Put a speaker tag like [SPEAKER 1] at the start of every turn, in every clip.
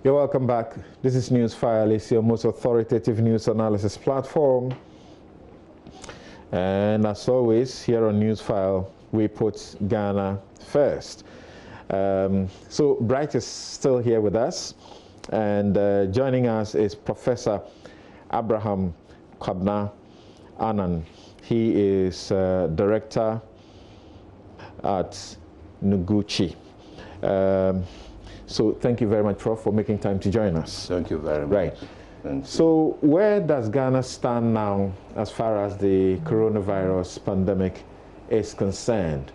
[SPEAKER 1] You're welcome back. This is NewsFile. It's your most authoritative news analysis platform. And as always, here on NewsFile, we put Ghana first. So Bright is still here with us, and joining us is Professor Abraham Kwabena Annan. He is director at Noguchi. So thank you very much, Prof, for making time to join us.
[SPEAKER 2] Thank you very much.
[SPEAKER 1] Right. So where does Ghana stand now as far as the coronavirus pandemic is concerned?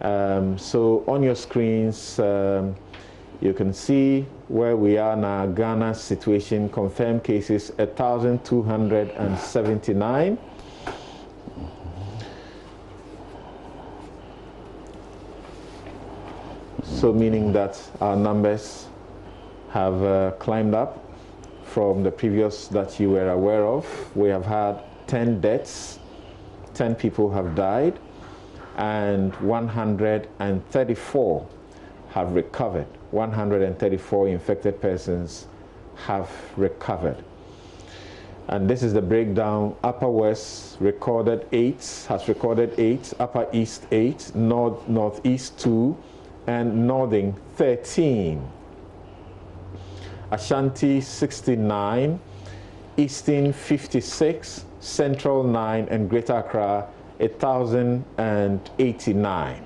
[SPEAKER 1] So on your screens, you can see where we are now. Ghana's situation: confirmed cases 1,279. So meaning that our numbers have climbed up from the previous that you were aware of. We have had 10 deaths, 10 people have died, and 134 have recovered. 134 infected persons have recovered. And this is the breakdown. Upper West recorded 8, has recorded 8, Upper East 8, Northeast 2, and Northern 13. Ashanti 69, Eastern 56, Central 9, and Greater Accra 1,089.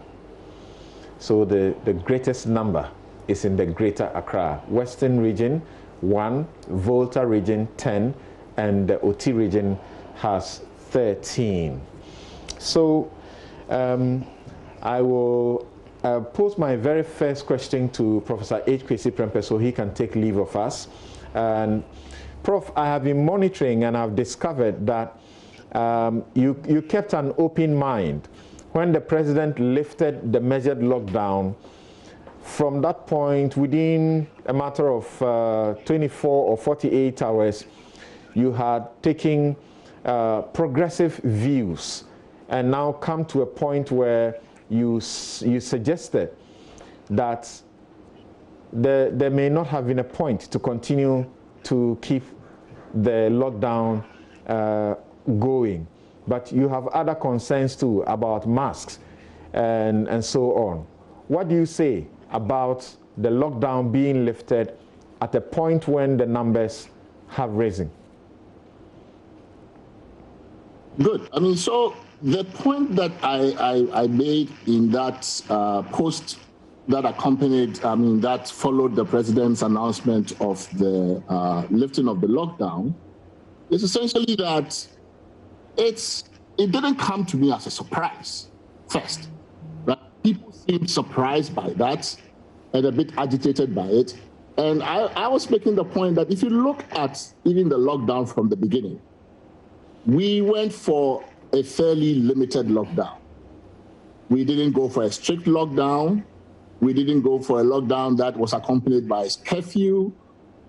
[SPEAKER 1] So the greatest number is in the Greater Accra. Western region 1, Volta region 10, and the Oti region has 13. So I will pose my very first question to Professor H. Kwesi Prempeh so he can take leave of us. And Prof, I have been monitoring and I've discovered that you kept an open mind when the president lifted the measured lockdown. From that point, within a matter of 24 or 48 hours, you had taken progressive views and now come to a point where you suggested that there may not have been a point to continue to keep the lockdown going. But you have other concerns too about masks and so on. What do you say about the lockdown being lifted at a point when the numbers have risen?
[SPEAKER 3] Good. I mean, so the point that I made in that post that accompanied, that followed the president's announcement of the lifting of the lockdown is essentially that it didn't come to me as a surprise first. Right? People seemed surprised by that and a bit agitated by it. And I was making the point that if you look at even the lockdown from the beginning, we went for a fairly limited lockdown. We didn't go for a strict lockdown. We didn't go for a lockdown that was accompanied by a curfew.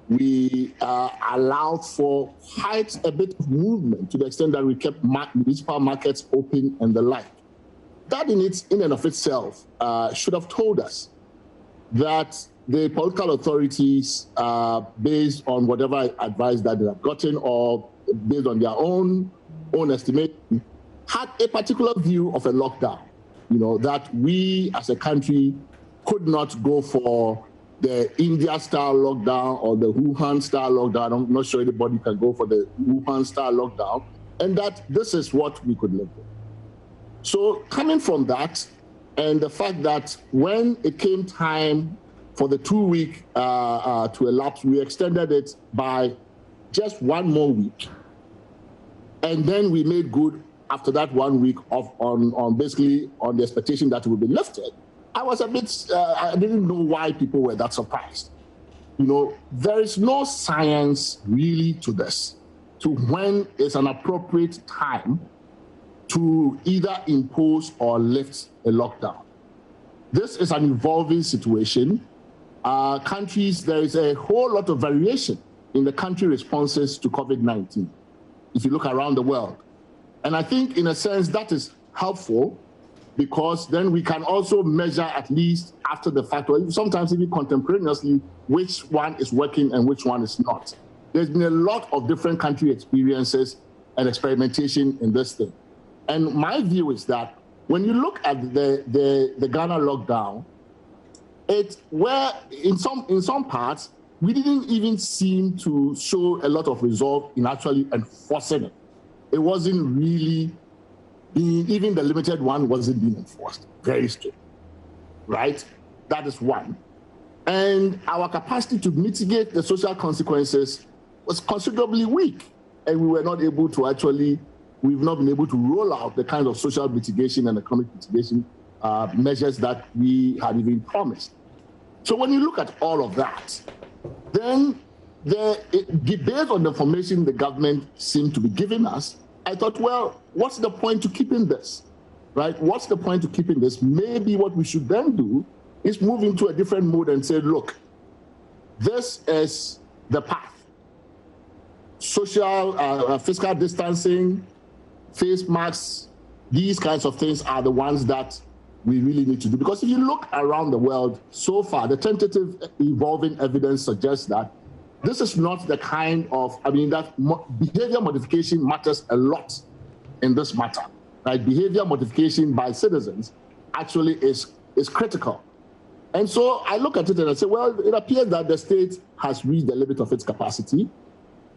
[SPEAKER 3] We allowed for quite a bit of movement to the extent that we kept municipal markets open and the like. That in and of itself should have told us that the political authorities, based on whatever advice that they have gotten or based on their own estimate, had a particular view of a lockdown, that we as a country could not go for the India-style lockdown or the Wuhan-style lockdown. I'm not sure anybody can go for the Wuhan-style lockdown, and that this is what we could live with. So coming from that, and the fact that when it came time for the 2-week to elapse, we extended it by just 1 more week. And then we made good after that 1 week on basically on the expectation that it would be lifted. I was a bit, I didn't know why people were that surprised. There is no science really to this, to when is an appropriate time to either impose or lift a lockdown. This is an evolving situation. Countries, there is a whole lot of variation in the country responses to COVID-19, if you look around the world. And I think in a sense that is helpful because then we can also measure, at least after the fact, or sometimes even contemporaneously, which one is working and which one is not. There's been a lot of different country experiences and experimentation in this thing. And my view is that when you look at the Ghana lockdown, where in some parts, we didn't even seem to show a lot of resolve in actually enforcing it. It wasn't really even the limited one wasn't being enforced very strict, right? That is one. And our capacity to mitigate the social consequences was considerably weak. And we were not able to we've not been able to roll out the kind of social mitigation and economic mitigation measures that we had even promised. So when you look at all of that, then based on the information the government seemed to be giving us, I thought, well, what's the point to keeping this, right? What's the point to keeping this? Maybe what we should then do is move into a different mode and say, look, this is the path. Social, fiscal distancing, face masks, these kinds of things are the ones that we really need to do. Because if you look around the world so far, the tentative evolving evidence suggests that this is not the kind of, that behavior modification matters a lot in this matter, right? Behavior modification by citizens actually is critical. And so I look at it and I say, well, it appears that the state has reached the limit of its capacity,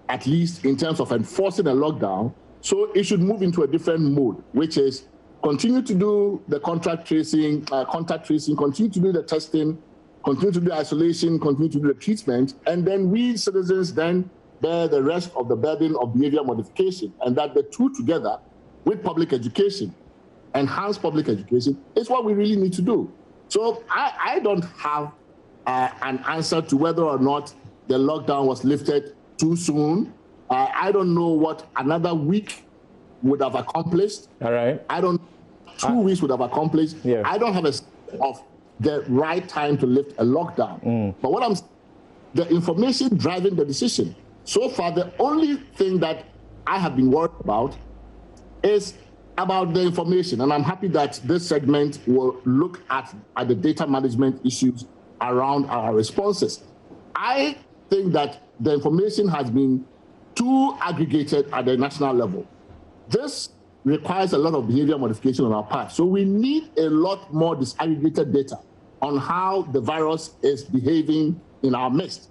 [SPEAKER 3] at least in terms of enforcing a lockdown. So it should move into a different mode, which is continue to do the contact tracing, continue to do the testing, continue to do isolation, continue to do the treatment, and then we citizens then bear the rest of the burden of behavior modification, and that the two together with public education, enhanced public education, is what we really need to do. So I don't have an answer to whether or not the lockdown was lifted too soon. I don't know what another week would have accomplished.
[SPEAKER 1] All right.
[SPEAKER 3] I don't 2 weeks would have accomplished.
[SPEAKER 1] Yeah.
[SPEAKER 3] I don't have a sense of the right time to lift a lockdown. But what the information driving the decision. So far, the only thing that I have been worried about is about the information. And I'm happy that this segment will look at the data management issues around our responses. I think that the information has been too aggregated at the national level. This requires a lot of behavior modification on our part. So we need a lot more disaggregated data on how the virus is behaving in our midst.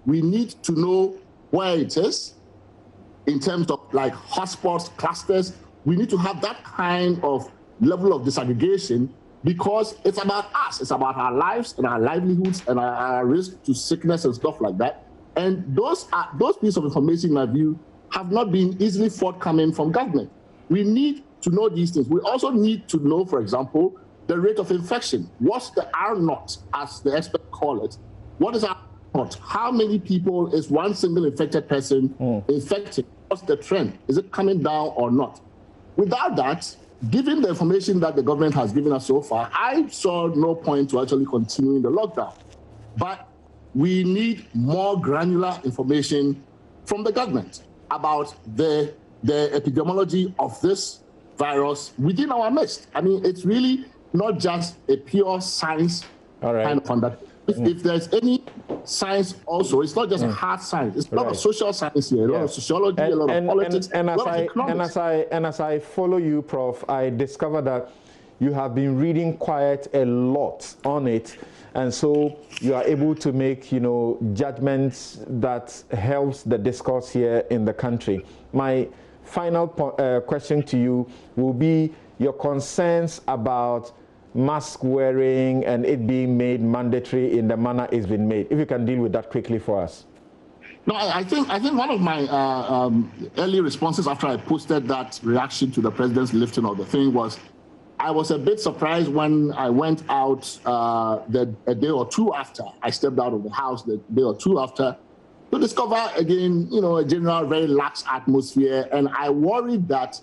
[SPEAKER 3] We need to know where it is in terms of like hotspots, clusters. We need to have that kind of level of disaggregation because it's about us. It's about our lives and our livelihoods and our risk to sickness and stuff like that. And those pieces of information, in my view, have not been easily forthcoming from government. We need to know these things. We also need to know, for example, the rate of infection. What's the R0, as the experts call it? What is R0? How many people is one single infected person infected? What's the trend? Is it coming down or not? Without that, given the information that the government has given us so far, I saw no point to actually continuing the lockdown. But we need more granular information from the government about the epidemiology of this virus within our midst. It's really not just a pure science kind of conduct. If there's any science also, it's not just hard science. It's a lot of social science here, a lot of sociology, a lot of politics, a lot of economics.
[SPEAKER 1] And as I follow you, Prof, I discover that you have been reading quite a lot on it. And so you are able to make, judgments that helps the discourse here in the country. My final question to you will be your concerns about mask wearing and it being made mandatory in the manner it's been made. If you can deal with that quickly for us.
[SPEAKER 3] No, I think one of my early responses after I posted that reaction to the president's lifting of the thing was, I was a bit surprised when I went out a day or two after I stepped out of the house, the day or two after, to discover again, a general very lax atmosphere. And I worried that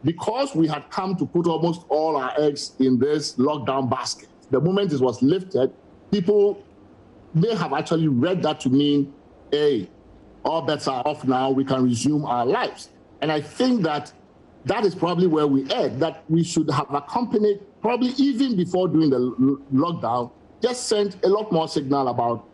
[SPEAKER 3] because we had come to put almost all our eggs in this lockdown basket, the moment it was lifted, people may have actually read that to mean, hey, all bets are off now, we can resume our lives. And I think that is probably where we erred, that we should have accompanied probably even before doing the lockdown, just sent a lot more signal about,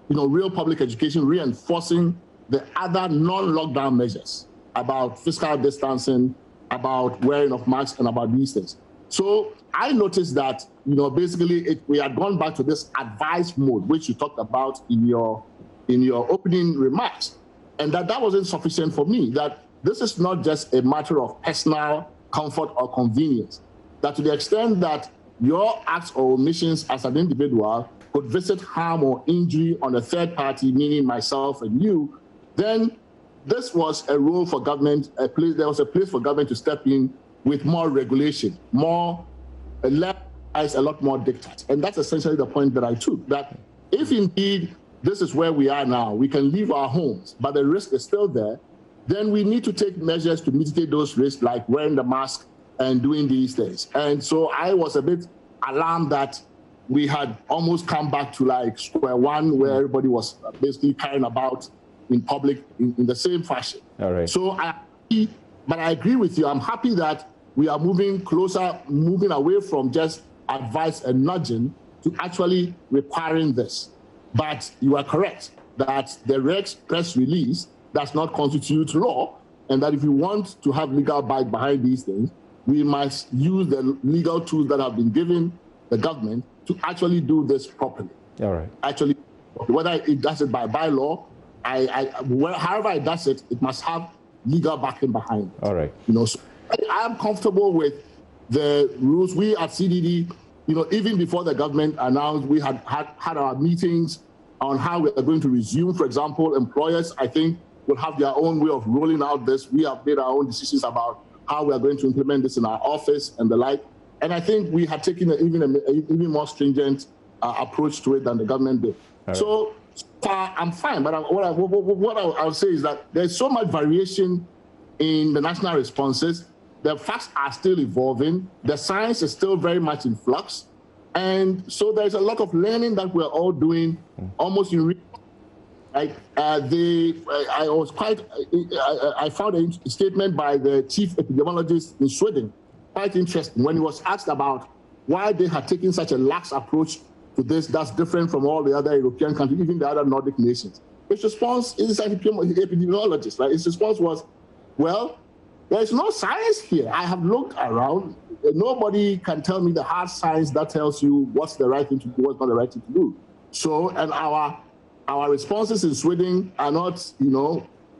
[SPEAKER 3] real public education, reinforcing the other non-lockdown measures about fiscal distancing, about wearing of masks, and about these things. So I noticed that, basically we had gone back to this advice mode, which you talked about in your opening remarks, and that wasn't sufficient for me, that this is not just a matter of personal comfort or convenience, that to the extent that your acts or omissions as an individual could visit harm or injury on a third party, meaning myself and you, then this was a role for government, there was a place for government to step in with more regulation, a lot more diktat. And that's essentially the point that I took, that if indeed this is where we are now, we can leave our homes, but the risk is still there, then we need to take measures to mitigate those risks, like wearing the mask and doing these things. And so I was a bit alarmed that we had almost come back to like square one, where everybody was basically carrying about in public in the same fashion.
[SPEAKER 1] All right.
[SPEAKER 3] So but I agree with you. I'm happy that we are moving away from just advice and nudging to actually requiring this. But you are correct that the Rex press release does not constitute law, and that if we want to have legal bite behind these things, we must use the legal tools that have been given the government to actually do this properly.
[SPEAKER 1] All right.
[SPEAKER 3] Actually, whether it does it by bylaw, however it does it, it must have legal backing behind it.
[SPEAKER 1] All right.
[SPEAKER 3] So I am comfortable with the rules. We at CDD, even before the government announced, we had our meetings on how we are going to resume. For example, employers, I think, will have their own way of rolling out this. We have made our own decisions about how we are going to implement this in our office and the like. And I think we had taken an even more stringent approach to it than the government did. Right. So far, I'm fine. But what I'll say is that there's so much variation in the national responses. The facts are still evolving. The science is still very much in flux. And so there's a lot of learning that we're all doing almost in real time. I found a statement by the chief epidemiologist in Sweden quite interesting when he was asked about why they had taken such a lax approach to this that's different from all the other European countries, even the other Nordic nations. His response is an epidemiologist, right? His response was, well, there's no science here. I have looked around. Nobody can tell me the hard science that tells you what's the right thing to do, what's not the right thing to do. So, and our responses in Sweden are not,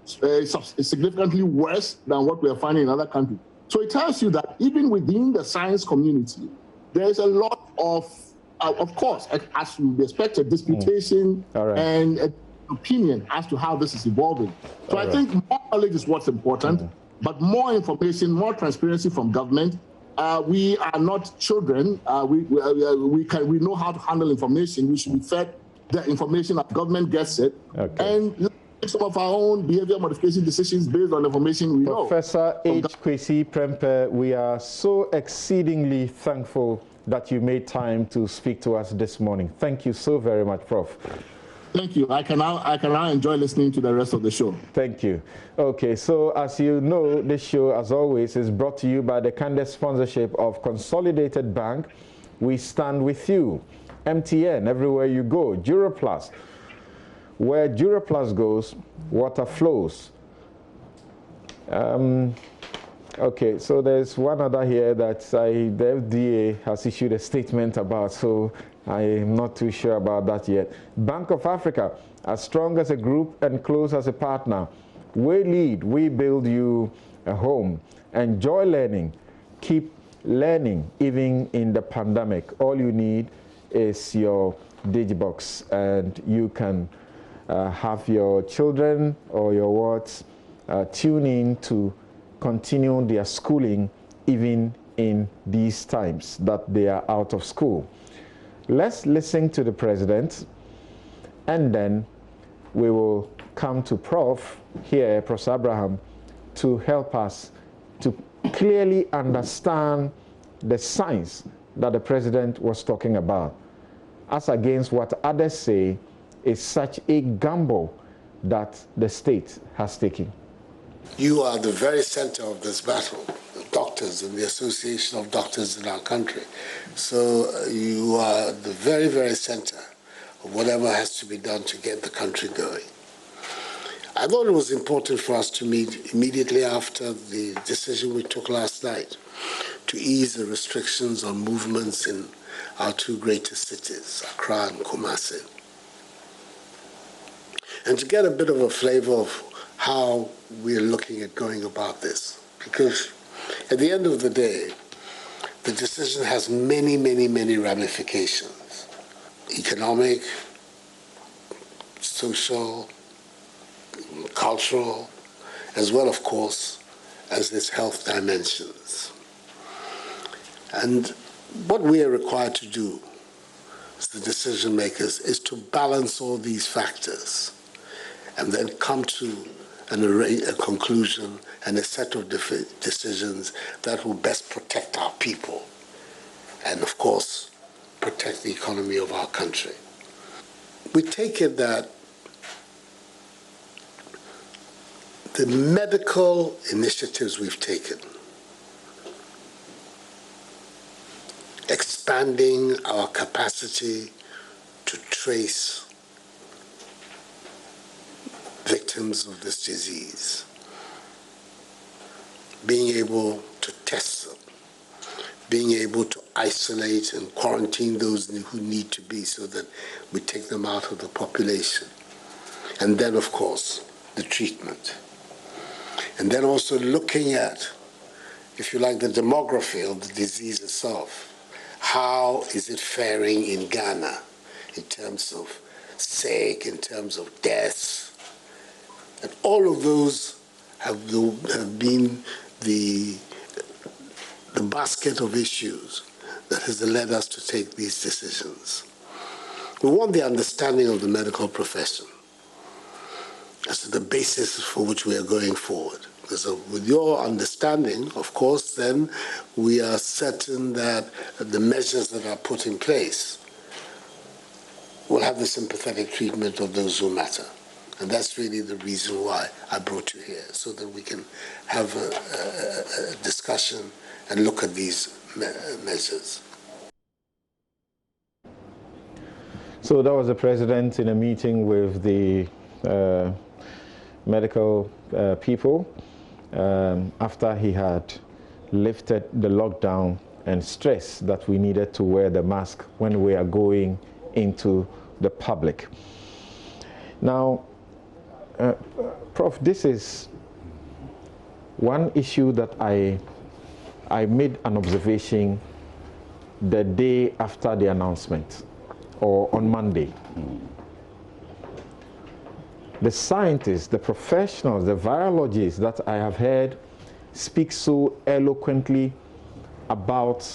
[SPEAKER 3] significantly worse than what we are finding in other countries. So it tells you that even within the science community, there is a lot of course, as you would expect, a disputation and an opinion as to how this is evolving. So I think more knowledge is what's important, but more information, more transparency from government. We are not children. We know how to handle information. We should be fed the information that government gets it, and make some of our own behavior modification decisions based on information we know.
[SPEAKER 1] Professor H. Kwesi Prempeh, we are so exceedingly thankful that you made time to speak to us this morning. Thank you so very much, Prof.
[SPEAKER 3] Thank you. I can now enjoy listening to the rest of the show.
[SPEAKER 1] Thank you. Okay, so as you know, this show, as always, is brought to you by the candid sponsorship of Consolidated Bank. We stand with you. MTN, everywhere you go. Duraplus, where Duraplus goes, water flows. Okay, so there's one other here that the FDA has issued a statement about, so I'm not too sure about that yet. Bank of Africa, as strong as a group and close as a partner. We lead, we build you a home. Enjoy learning. Keep learning, even in the pandemic. All you need is your Digibox, and you can have your children or your wards tune in to continue their schooling even in these times that they are out of school. Let's listen to the president, and then we will come to Prof here, Prof. Abraham, to help us to clearly understand the science that the president was talking about, as against what others say is such a gamble that the state has taken.
[SPEAKER 2] You are the very center of this battle. doctors and the Association of Doctors in our country. So you are the very, very center of whatever has to be done to get the country going. I thought it was important for us to meet immediately after the decision we took last night to ease the restrictions on movements in our two greatest cities, Accra and Kumasi, and to get a bit of a flavor of how we're looking at going about this. Because at the end of the day, the decision has many, many, many ramifications: economic, social, cultural, as well, of course, as its health dimensions. And what we are required to do as the decision makers is to balance all these factors and then come to a conclusion and a set of decisions that will best protect our people and, of course, protect the economy of our country. We take it that the medical initiatives we've taken, expanding our capacity to trace victims of this disease, being able to test them, being able to isolate and quarantine those who need to be so that we take them out of the population. And then, of course, the treatment. And then also looking at, if you like, the demography of the disease itself. How is it faring in Ghana in terms of sick, in terms of deaths? And all of those have been the basket of issues that has led us to take these decisions. We want the understanding of the medical profession as the basis for which we are going forward. So with your understanding, of course, then we are certain that the measures that are put in place will have the sympathetic treatment of those who matter. And that's really the reason why I brought you here, so that we can have a discussion and look at these measures.
[SPEAKER 1] So that was the president in a meeting with the medical people after he had lifted the lockdown and stressed that we needed to wear the mask when we are going into the public. Now, Prof, this is one issue that I made an observation the day after the announcement, or on Monday. The scientists, the professionals, the virologists that I have heard speak so eloquently about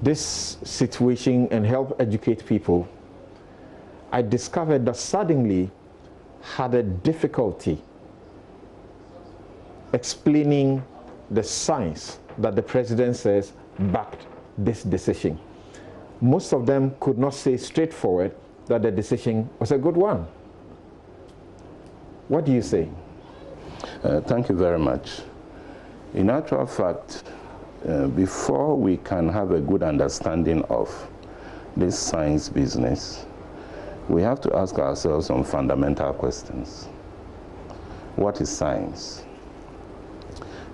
[SPEAKER 1] this situation and help educate people, I discovered that suddenly had a difficulty explaining the science that the president says backed this decision. Most of them could not say straightforward that the decision was a good one. What do you say?
[SPEAKER 4] Thank you very much. In actual fact, before we can have a good understanding of this science business, we have to ask ourselves some fundamental questions. What is science?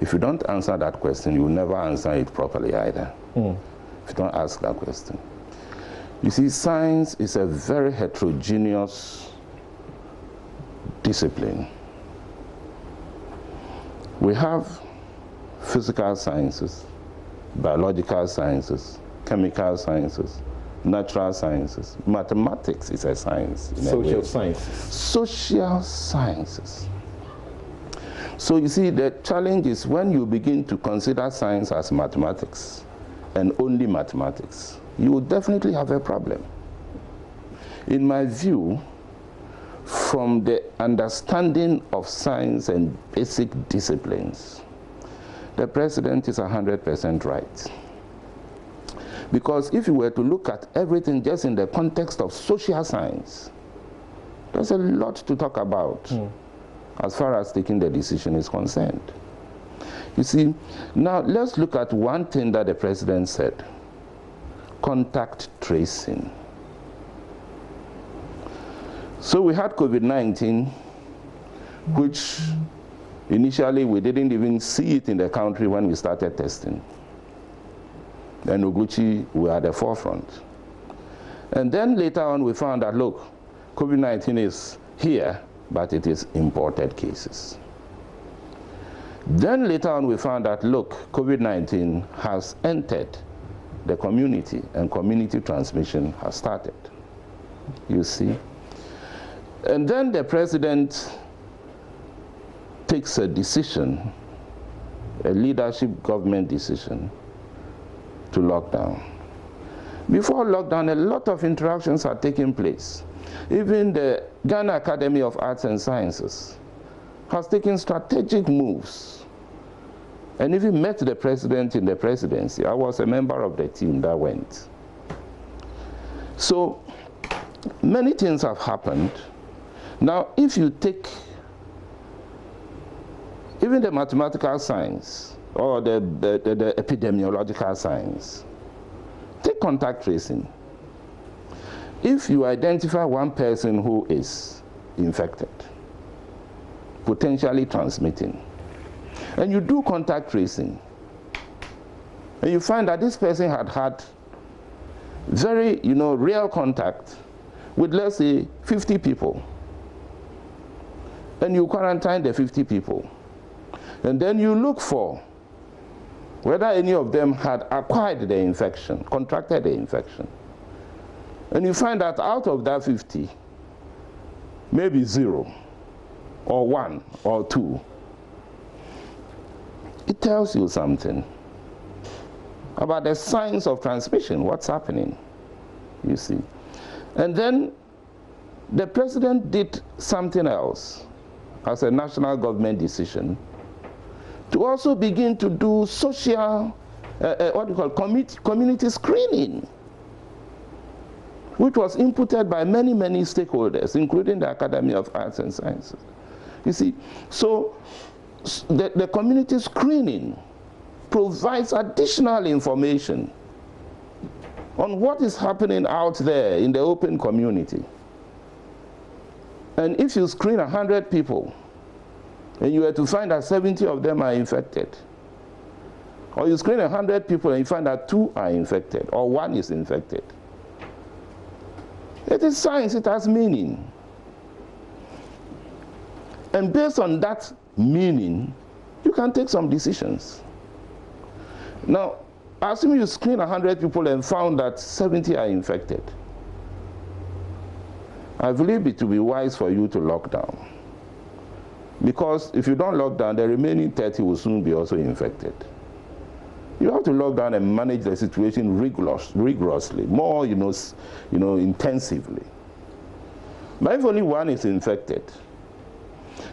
[SPEAKER 4] If you don't answer that question, you will never answer it properly either. If you don't ask that question. You see, science is a very heterogeneous discipline. We have physical sciences, biological sciences, chemical sciences, natural sciences. Mathematics is a science.
[SPEAKER 1] Social sciences.
[SPEAKER 4] Social sciences. So you see, the challenge is when you begin to consider science as mathematics and only mathematics, you will definitely have a problem. In my view, from the understanding of science and basic disciplines, the president is 100% right. Because if you were to look at everything just in the context of social science, there's a lot to talk about as far as taking the decision is concerned. You see, now let's look at one thing that the president said: contact tracing. So we had COVID-19, which initially we didn't even see it in the country when we started testing. And Noguchi were at the forefront. And then later on we found that, look, COVID-19 is here, but it is imported cases. Then later on we found that, look, COVID-19 has entered the community and community transmission has started. You see? And then the president takes a decision, a leadership government decision, to lock down. Before lockdown, a lot of interactions are taking place. Even the Ghana Academy of Arts and Sciences has taken strategic moves and even met the president in the presidency. I was a member of the team that went. So many things have happened. Now, if you take even the mathematical science or the epidemiological science, take contact tracing. If you identify one person who is infected, potentially transmitting, and you do contact tracing, and you find that this person had had very, real contact with, let's say, 50 people, and you quarantine the 50 people, and then you look for whether any of them had acquired the infection, contracted the infection. And you find that out of that 50, maybe 0, or 1, or 2. It tells you something about the signs of transmission, what's happening, you see. And then the president did something else as a national government decision, to also begin to do social, community screening, which was inputted by many, many stakeholders, including the Academy of Arts and Sciences. You see, so the community screening provides additional information on what is happening out there in the open community. And if you screen 100 people, and you were to find that 70 of them are infected, or you screen 100 people and you find that 2 are infected, or 1 is infected, it is science, it has meaning. And based on that meaning, you can take some decisions. Now, assuming you screen 100 people and found that 70 are infected, I believe it will be wise for you to lock down. Because if you don't lock down, the remaining 30 will soon be also infected. You have to lock down and manage the situation rigorously, more, intensively. But if only 1 is infected,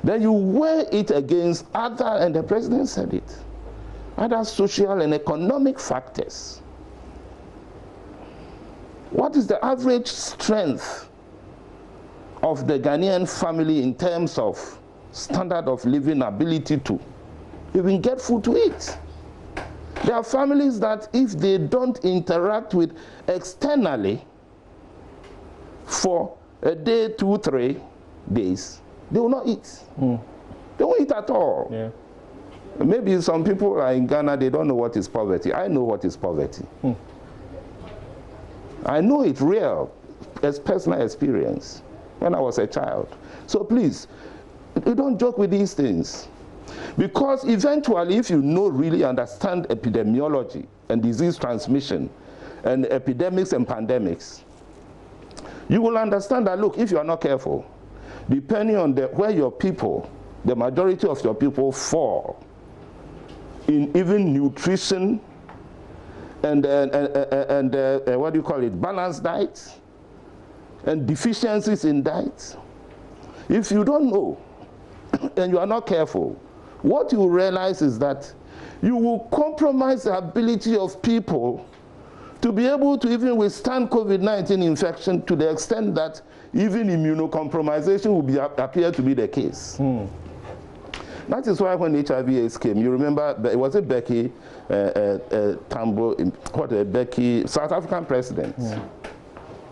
[SPEAKER 4] then you weigh it against other, and the president said it, other social and economic factors. What is the average strength of the Ghanaian family in terms of standard of living, ability to even get food to eat? There are families that if they don't interact with externally for a day, 2, 3 days, they will not eat. They won't eat at all.
[SPEAKER 1] Yeah.
[SPEAKER 4] Maybe some people are in Ghana, they don't know what is poverty. I know what is poverty. I know it real, as personal experience, when I was a child. So please, you don't joke with these things. Because eventually, if you really understand epidemiology and disease transmission and epidemics and pandemics, you will understand that, look, if you are not careful, depending on where your people, the majority of your people fall in even nutrition and balanced diet and deficiencies in diet, if you don't know and you are not careful, what you will realize is that you will compromise the ability of people to be able to even withstand COVID-19 infection to the extent that even immunocompromisation will appear to be the case. That is why when HIV/AIDS came, you remember, it was a Becky Tambo, Becky, South African president. Yeah.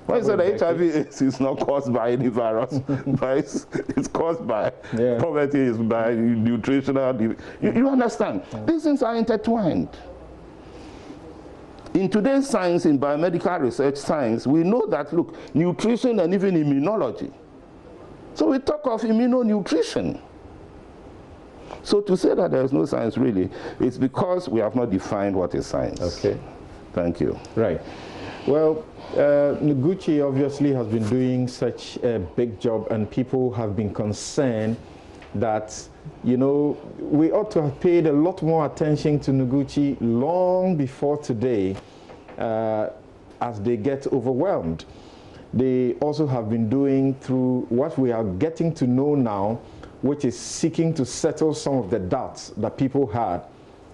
[SPEAKER 4] When he said that HIV/AIDS is not caused by any virus, but it's caused by poverty, it's by nutritional. You understand? These things are intertwined. In today's science, in biomedical research science, we know that, look, nutrition and even immunology. So we talk of immunonutrition. So to say that there is no science really, it's because we have not defined what is science.
[SPEAKER 1] Okay.
[SPEAKER 4] Thank you.
[SPEAKER 1] Right. Well, Noguchi obviously has been doing such a big job, and people have been concerned that, you know, we ought to have paid a lot more attention to Noguchi long before today, as they get overwhelmed. They also have been doing through what we are getting to know now, which is seeking to settle some of the doubts that people had,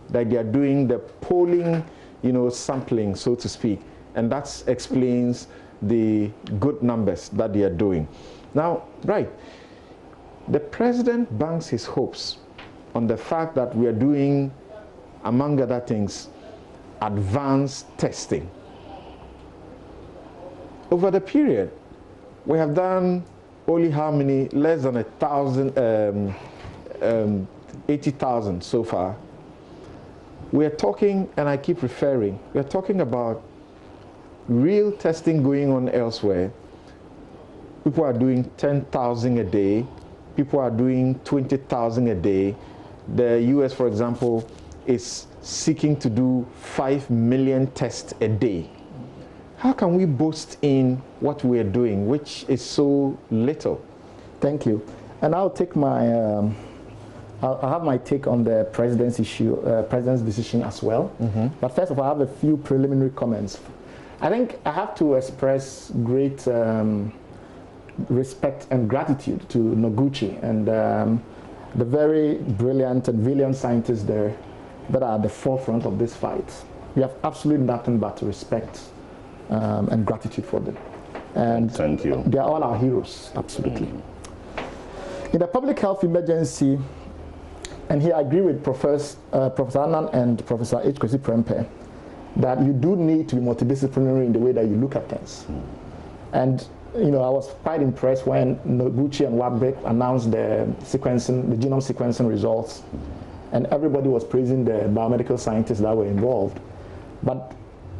[SPEAKER 1] that they are doing the polling, you know, sampling, so to speak. And that explains the good numbers that they are doing. Now, right, the president banks his hopes on the fact that we are doing, among other things, advanced testing. Over the period, we have done only how many? Less than 80,000 so far. We are talking, and I keep referring, we are talking about real testing going on elsewhere. People are doing 10,000 a day. People are doing 20,000 a day. The US, for example, is seeking to do 5 million tests a day. How can we boast in what we are doing, which is so little?
[SPEAKER 5] Thank you. And I'll take my, I'll have my take on the president's issue, president's decision as well. But first of all, I have a few preliminary comments. I think I have to express great respect and gratitude to Noguchi and the very brilliant and valiant scientists there that are at the forefront of this fight. We have absolutely nothing but respect and gratitude for them. And
[SPEAKER 4] thank you.
[SPEAKER 5] They are all our heroes, absolutely. In the public health emergency, and here I agree with Professor Anand and Professor H. Kwesi Prempeh, that you do need to be multidisciplinary in the way that you look at things. And you know, I was quite impressed when Noguchi and Warbrick announced the sequencing, the genome sequencing results, and everybody was praising the biomedical scientists that were involved. But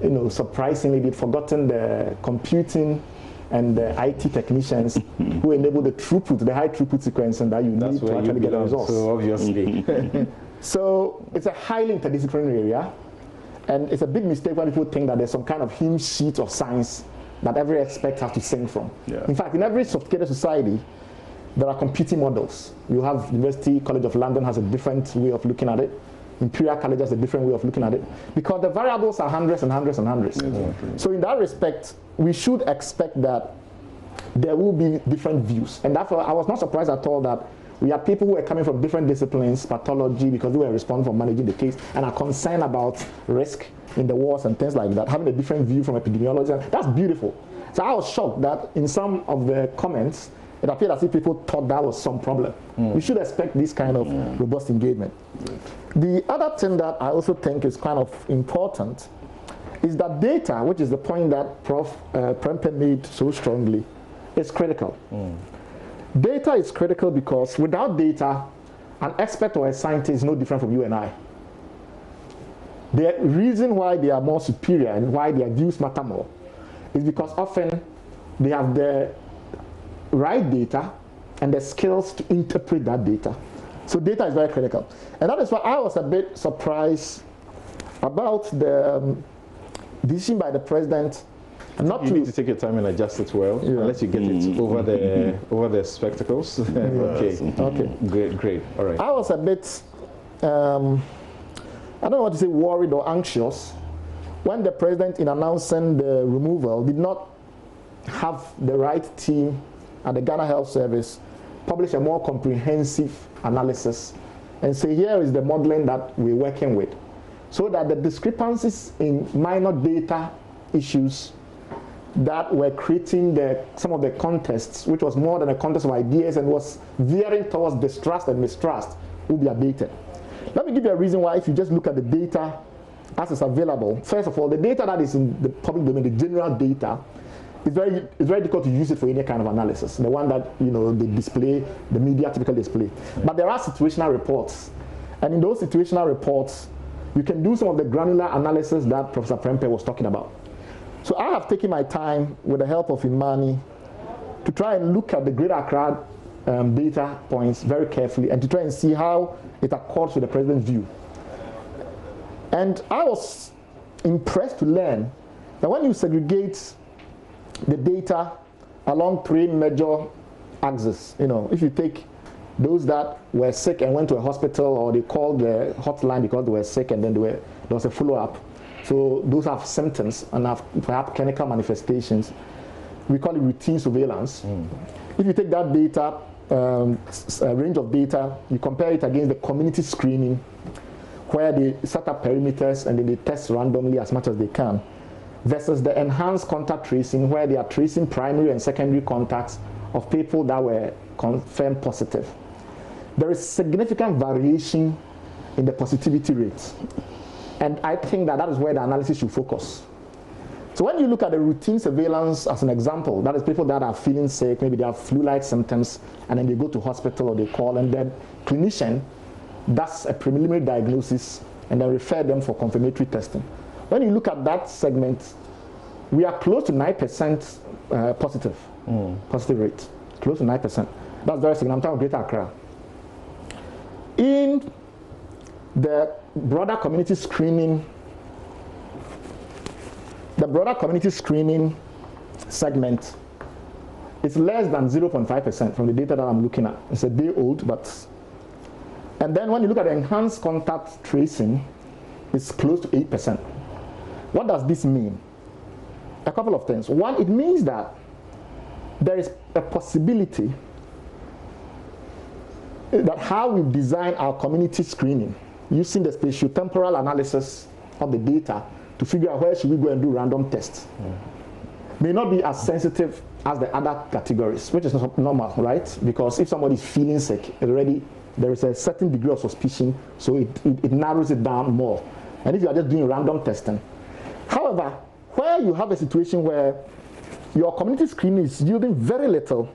[SPEAKER 5] you know, surprisingly, they'd forgotten the computing and the IT technicians who enable the throughput, the high throughput sequencing that you need to actually get the results.
[SPEAKER 1] So obviously.
[SPEAKER 5] So it's a highly interdisciplinary area, and it's a big mistake when people think that there's some kind of hymn sheet of science that every expert has to sing from. Yeah. In fact, in every sophisticated society, there are competing models. You have University College of London has a different way of looking at it. Imperial College has a different way of looking at it, because the variables are hundreds and hundreds and hundreds. Exactly. So in that respect, we should expect that there will be different views. And therefore, I was not surprised at all that we have people who are coming from different disciplines, pathology, because they were responsible for managing the case, and are concerned about risk in the wards and things like that, having a different view from epidemiology. And that's beautiful. So I was shocked that in some of the comments, it appeared as if people thought that was some problem. We should expect this kind of robust engagement. The other thing that I also think is kind of important is that data, which is the point that Prof. Prempeh made so strongly, is critical. Data is critical because without data, an expert or a scientist is no different from you and I. The reason why they are more superior and why their views matter more is because often they have the right data and the skills to interpret that data. So data is very critical. And that is why I was a bit surprised about the decision by the president.
[SPEAKER 1] Not you need to take your time and adjust it well, unless you get it over the spectacles. Okay. Okay. Great. All right.
[SPEAKER 5] I was a bit, I don't know what to say, worried or anxious when the president, in announcing the removal, did not have the right team at the Ghana Health Service publish a more comprehensive analysis and say, here is the modeling that we're working with, so that the discrepancies in minor data issues that were creating some of the contests, which was more than a contest of ideas and was veering towards distrust and mistrust, will be updated. Let me give you a reason why if you just look at the data as it's available. First of all, the data that is in the public domain, the general data, it's very difficult to use it for any kind of analysis. The one that they display, the media typically display. But there are situational reports. And in those situational reports, you can do some of the granular analysis that Professor Prempeh was talking about. So I have taken my time with the help of Imani to try and look at the Greater Accra data points very carefully and to try and see how it accords with the president's view. And I was impressed to learn that when you segregate the data along three major axes, if you take those that were sick and went to a hospital, or they called the hotline because they were sick and then there was a follow-up. So those have symptoms and have perhaps clinical manifestations. We call it routine surveillance. If you take that data, a range of data, you compare it against the community screening, where they set up perimeters and then they test randomly as much as they can, versus the enhanced contact tracing, where they are tracing primary and secondary contacts of people that were confirmed positive. There is significant variation in the positivity rates. And I think that is where the analysis should focus. So when you look at the routine surveillance as an example, that is people that are feeling sick, maybe they have flu-like symptoms, and then they go to hospital or they call, and then clinician does a preliminary diagnosis and then refer them for confirmatory testing. When you look at that segment, we are close to 9% positive rate, close to 9%. That's very significant. I'm talking Greater Accra. In the broader community screening, segment is less than 0.5% from the data that I'm looking at. It's a day old, but. And then when you look at the enhanced contact tracing, it's close to 8%. What does this mean? A couple of things. One, it means that there is a possibility that how we design our community screening using the spatiotemporal analysis of the data to figure out where should we go and do random tests may not be as sensitive as the other categories, which is normal, right? Because if somebody is feeling sick, already there is a certain degree of suspicion, so it narrows it down more. And if you are just doing random testing. However, where you have a situation where your community screening is yielding very little,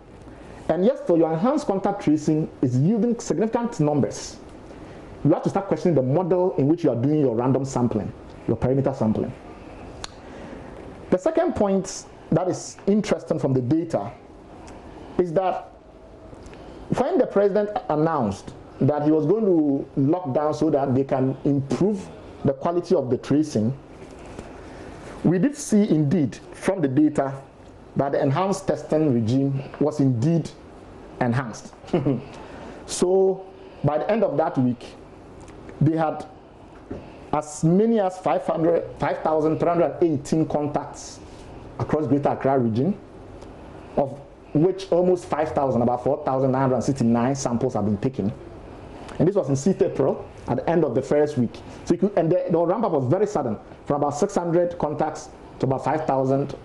[SPEAKER 5] and yet for your enhanced contact tracing is yielding significant numbers, you have to start questioning the model in which you are doing your random sampling, your perimeter sampling. The second point that is interesting from the data is that when the president announced that he was going to lock down so that they can improve the quality of the tracing, we did see indeed from the data that the enhanced testing regime was indeed enhanced. So by the end of that week, they had as many as 5,318 contacts across Greater Accra region, of which almost 5,000, about 4,969 samples have been taken. And this was in 6th April, at the end of the first week. So the ramp up was very sudden, from about 600 contacts to about 5,000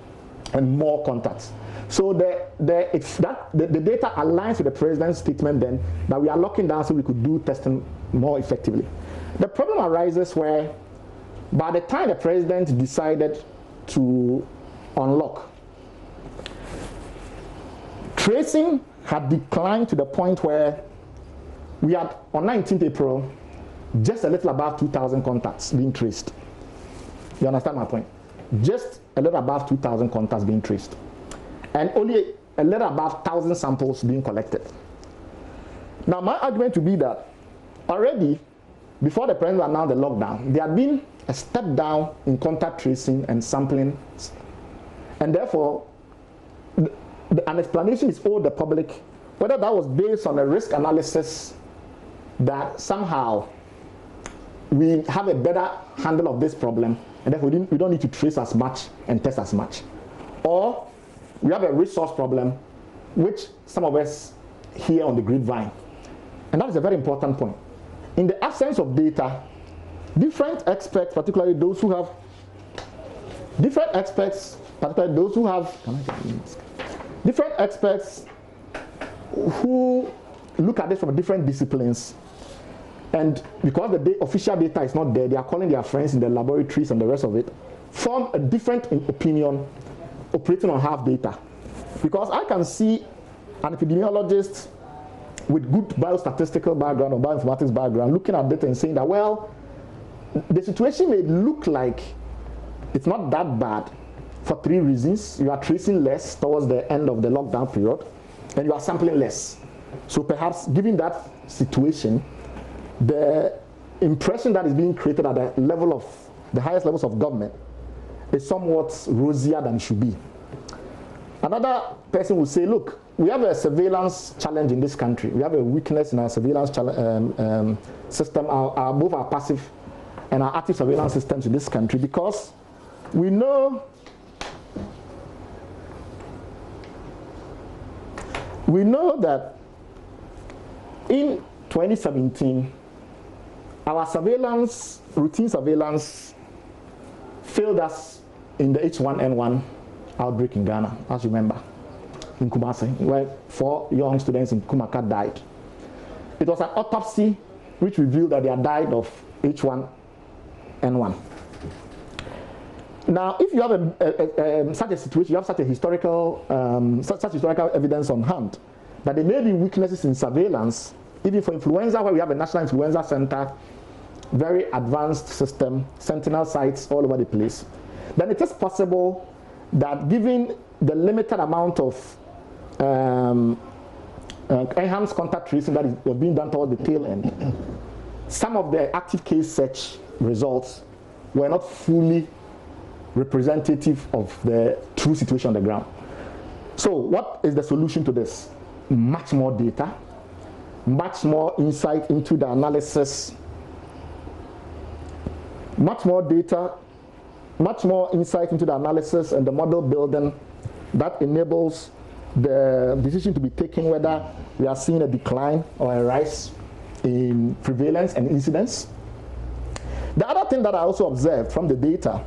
[SPEAKER 5] and more contacts. So the data aligns with the president's statement then that we are locking down so we could do testing more effectively. The problem arises where by the time the president decided to unlock, tracing had declined to the point where we had, on 19th April, just a little above 2,000 contacts being traced. You understand my point? Just a little above 2,000 contacts being traced. And only a little above 1,000 samples being collected. Now, my argument would be that already, before the president announced the lockdown, there had been a step down in contact tracing and sampling. And therefore, an explanation is owed the public, whether that was based on a risk analysis that somehow we have a better handle of this problem, and therefore we don't need to trace as much and test as much. Or we have a resource problem, which some of us hear on the grapevine. And that is a very important point. In the absence of data, different experts, particularly those who have, different experts who look at this from different disciplines, and because the official data is not there, they are calling their friends in the laboratories and the rest of it, form a different opinion operating on half data. Because I can see an epidemiologist with good biostatistical background or bioinformatics background looking at data and saying that, well, the situation may look like it's not that bad for 3 reasons. You are tracing less towards the end of the lockdown period, and you are sampling less. So perhaps given that situation, the impression that is being created at the level of the highest levels of government is somewhat rosier than it should be. Another person will say, look, we have a surveillance challenge in this country. We have a weakness in our surveillance system, both our passive and our active surveillance systems in this country, because we know that in 2017, our surveillance, routine surveillance, failed us in the H1N1 outbreak in Ghana, as you remember, in Kumasi, where 4 young students in Kumaka died. It was an autopsy which revealed that they had died of H1N1. Now, if you have such a situation, you have such historical evidence on hand that there may be weaknesses in surveillance, even for influenza, where we have a national influenza center, very advanced system, sentinel sites all over the place, then it is possible that given the limited amount of enhanced contact tracing that is being done toward the tail end, some of the active case search results were not fully representative of the true situation on the ground. So what is the solution to this? Much more data, much more insight into the analysis, much more data, much more insight into the analysis and the model building that enables the decision to be taken whether we are seeing a decline or a rise in prevalence and incidence. The other thing that I also observed from the data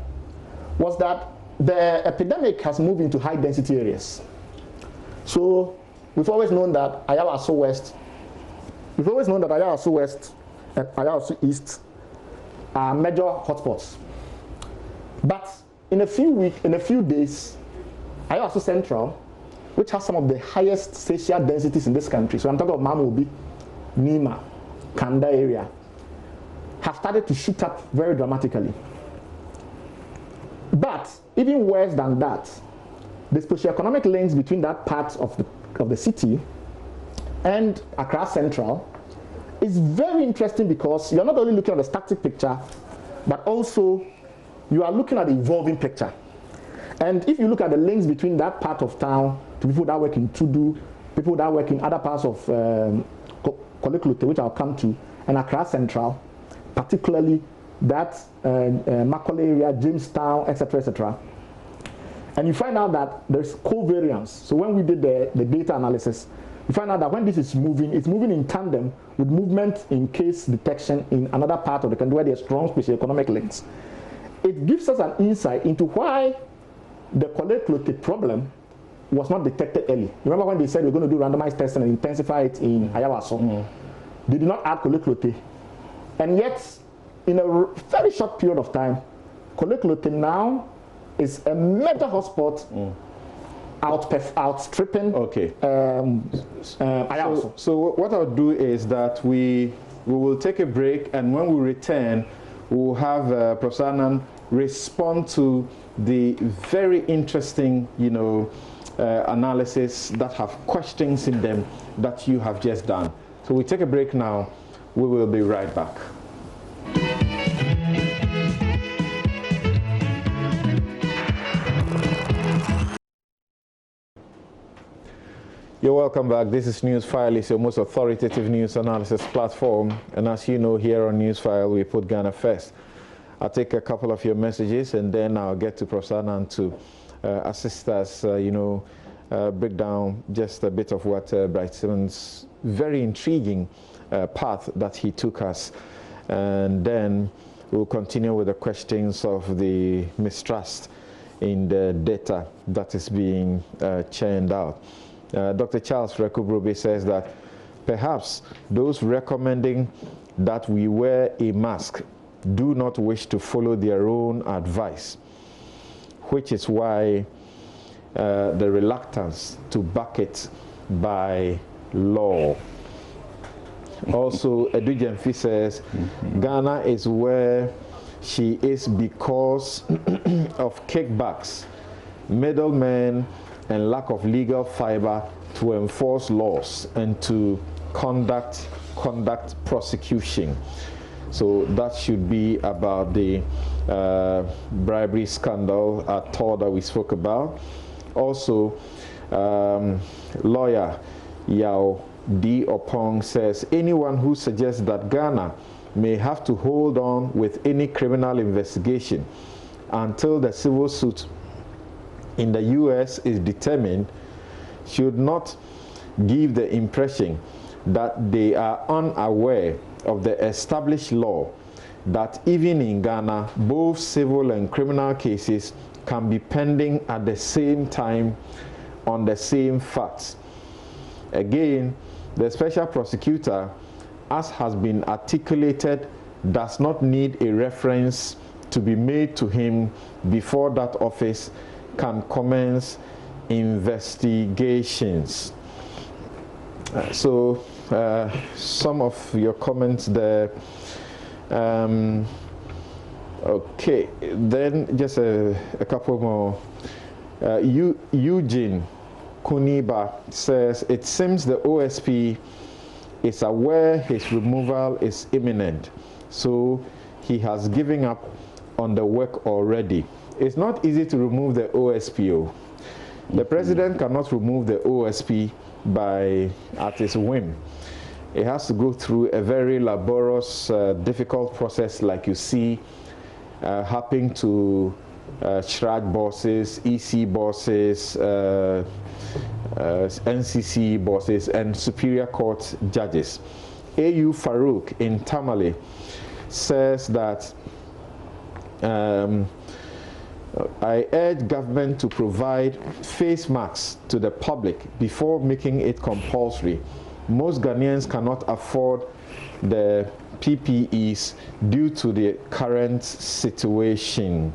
[SPEAKER 5] was that the epidemic has moved into high density areas. So we've always known that Ayawaso West, and Ayawaso East are major hotspots. But in a few days, Ayawaso Central, which has some of the highest spatial densities in this country, so I'm talking about Mamobi, Nima, Kanda area, have started to shoot up very dramatically. But even worse than that, the socioeconomic links between that part of the city and Accra Central is very interesting, because you're not only looking at the static picture, but also you are looking at the evolving picture. And if you look at the links between that part of town to people that work in Tudu, people that work in other parts of Koleklote, which I'll come to, and Accra Central, particularly that Macaulay area, Jamestown, etc., etc., and you find out that there's covariance. So when we did the data analysis, you find out that when this is moving, it's moving in tandem with movement in case detection in another part of the country where there's strong socioeconomic links. It gives us an insight into why the Koleklote problem was not detected early. Remember when they said we're going to do randomized testing and intensify it in Ayawaso? They did not add Koleklote. And yet, in a very short period of time, Koleklote now is a major hotspot, outstripping Ayawaso.
[SPEAKER 1] So what I'll do is that we will take a break, and when we return, we'll have Professor Anand respond to the very interesting, analysis that have questions in them that you have just done. So we take a break now. We will be right back. You're welcome back. This is NewsFile. It's your most authoritative news analysis platform. And as you know, here on NewsFile, we put Ghana first. I'll take a couple of your messages, and then I'll get to Professor Anand to assist us, break down just a bit of what Bright Simmons' very intriguing path that he took us. And then we'll continue with the questions of the mistrust in the data that is being churned out. Dr. Charles Rekubrube says that perhaps those recommending that we wear a mask do not wish to follow their own advice, which is why the reluctance to back it by law. Also, Edu Jemfi says, Ghana is where she is because of kickbacks, middlemen, and lack of legal fiber to enforce laws and to conduct prosecution. So that should be about the bribery scandal at Tor that we spoke about. Also, lawyer Yao D. Opong says, anyone who suggests that Ghana may have to hold on with any criminal investigation until the civil suit in the US is determined should not give the impression that they are unaware of the established law that even in Ghana, both civil and criminal cases can be pending at the same time on the same facts. Again, the special prosecutor, as has been articulated, does not need a reference to be made to him before that office can commence investigations. So some of your comments there. Okay, then just a couple more. Eugene Kuniba says, it seems the OSP is aware his removal is imminent, so he has given up on the work already. It's not easy to remove the OSPO. The president cannot remove the OSP at his whim. It has to go through a very laborious, difficult process, like you see happening to SHRAG bosses, EC bosses, NCC bosses, and Superior Court judges. A.U. Farouk in Tamale says that I urge government to provide face masks to the public before making it compulsory. Most Ghanaians cannot afford the PPEs due to the current situation.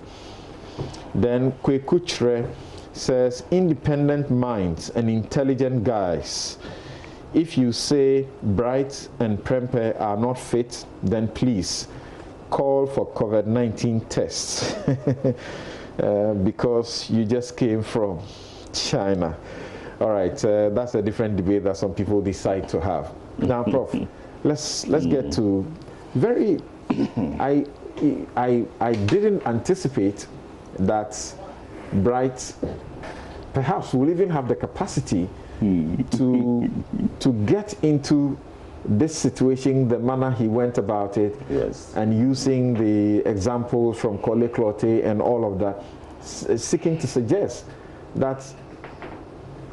[SPEAKER 1] Then Kwekutre says, independent minds and intelligent guys, if you say Bright and Prempe are not fit, then please call for COVID-19 tests because you just came from China. All right, that's a different debate that some people decide to have. Now, Prof, let's get to very. I didn't anticipate that Bright perhaps will even have the capacity to get into this situation, the manner he went about it,
[SPEAKER 4] yes,
[SPEAKER 1] and using the examples from Kole Klote and all of that, seeking to suggest that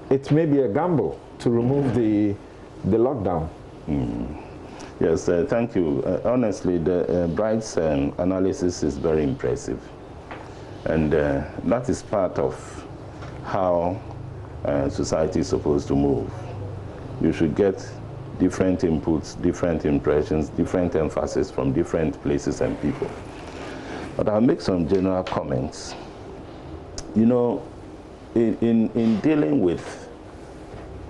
[SPEAKER 1] it may be a gamble to remove the lockdown.
[SPEAKER 4] Yes, thank you. Honestly, the Bright's analysis is very impressive. And that is part of how society is supposed to move. You should get different inputs, different impressions, different emphasis from different places and people. But I'll make some general comments. You know, in dealing with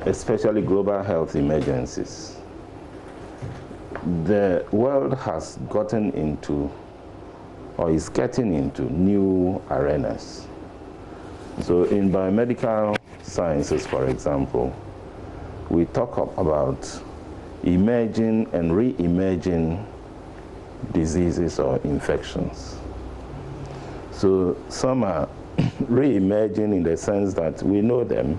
[SPEAKER 4] especially global health emergencies, the world has gotten into, or is getting into, new arenas. So in biomedical sciences, for example, we talk about emerging and re-emerging diseases or infections. So some are re-emerging in the sense that we know them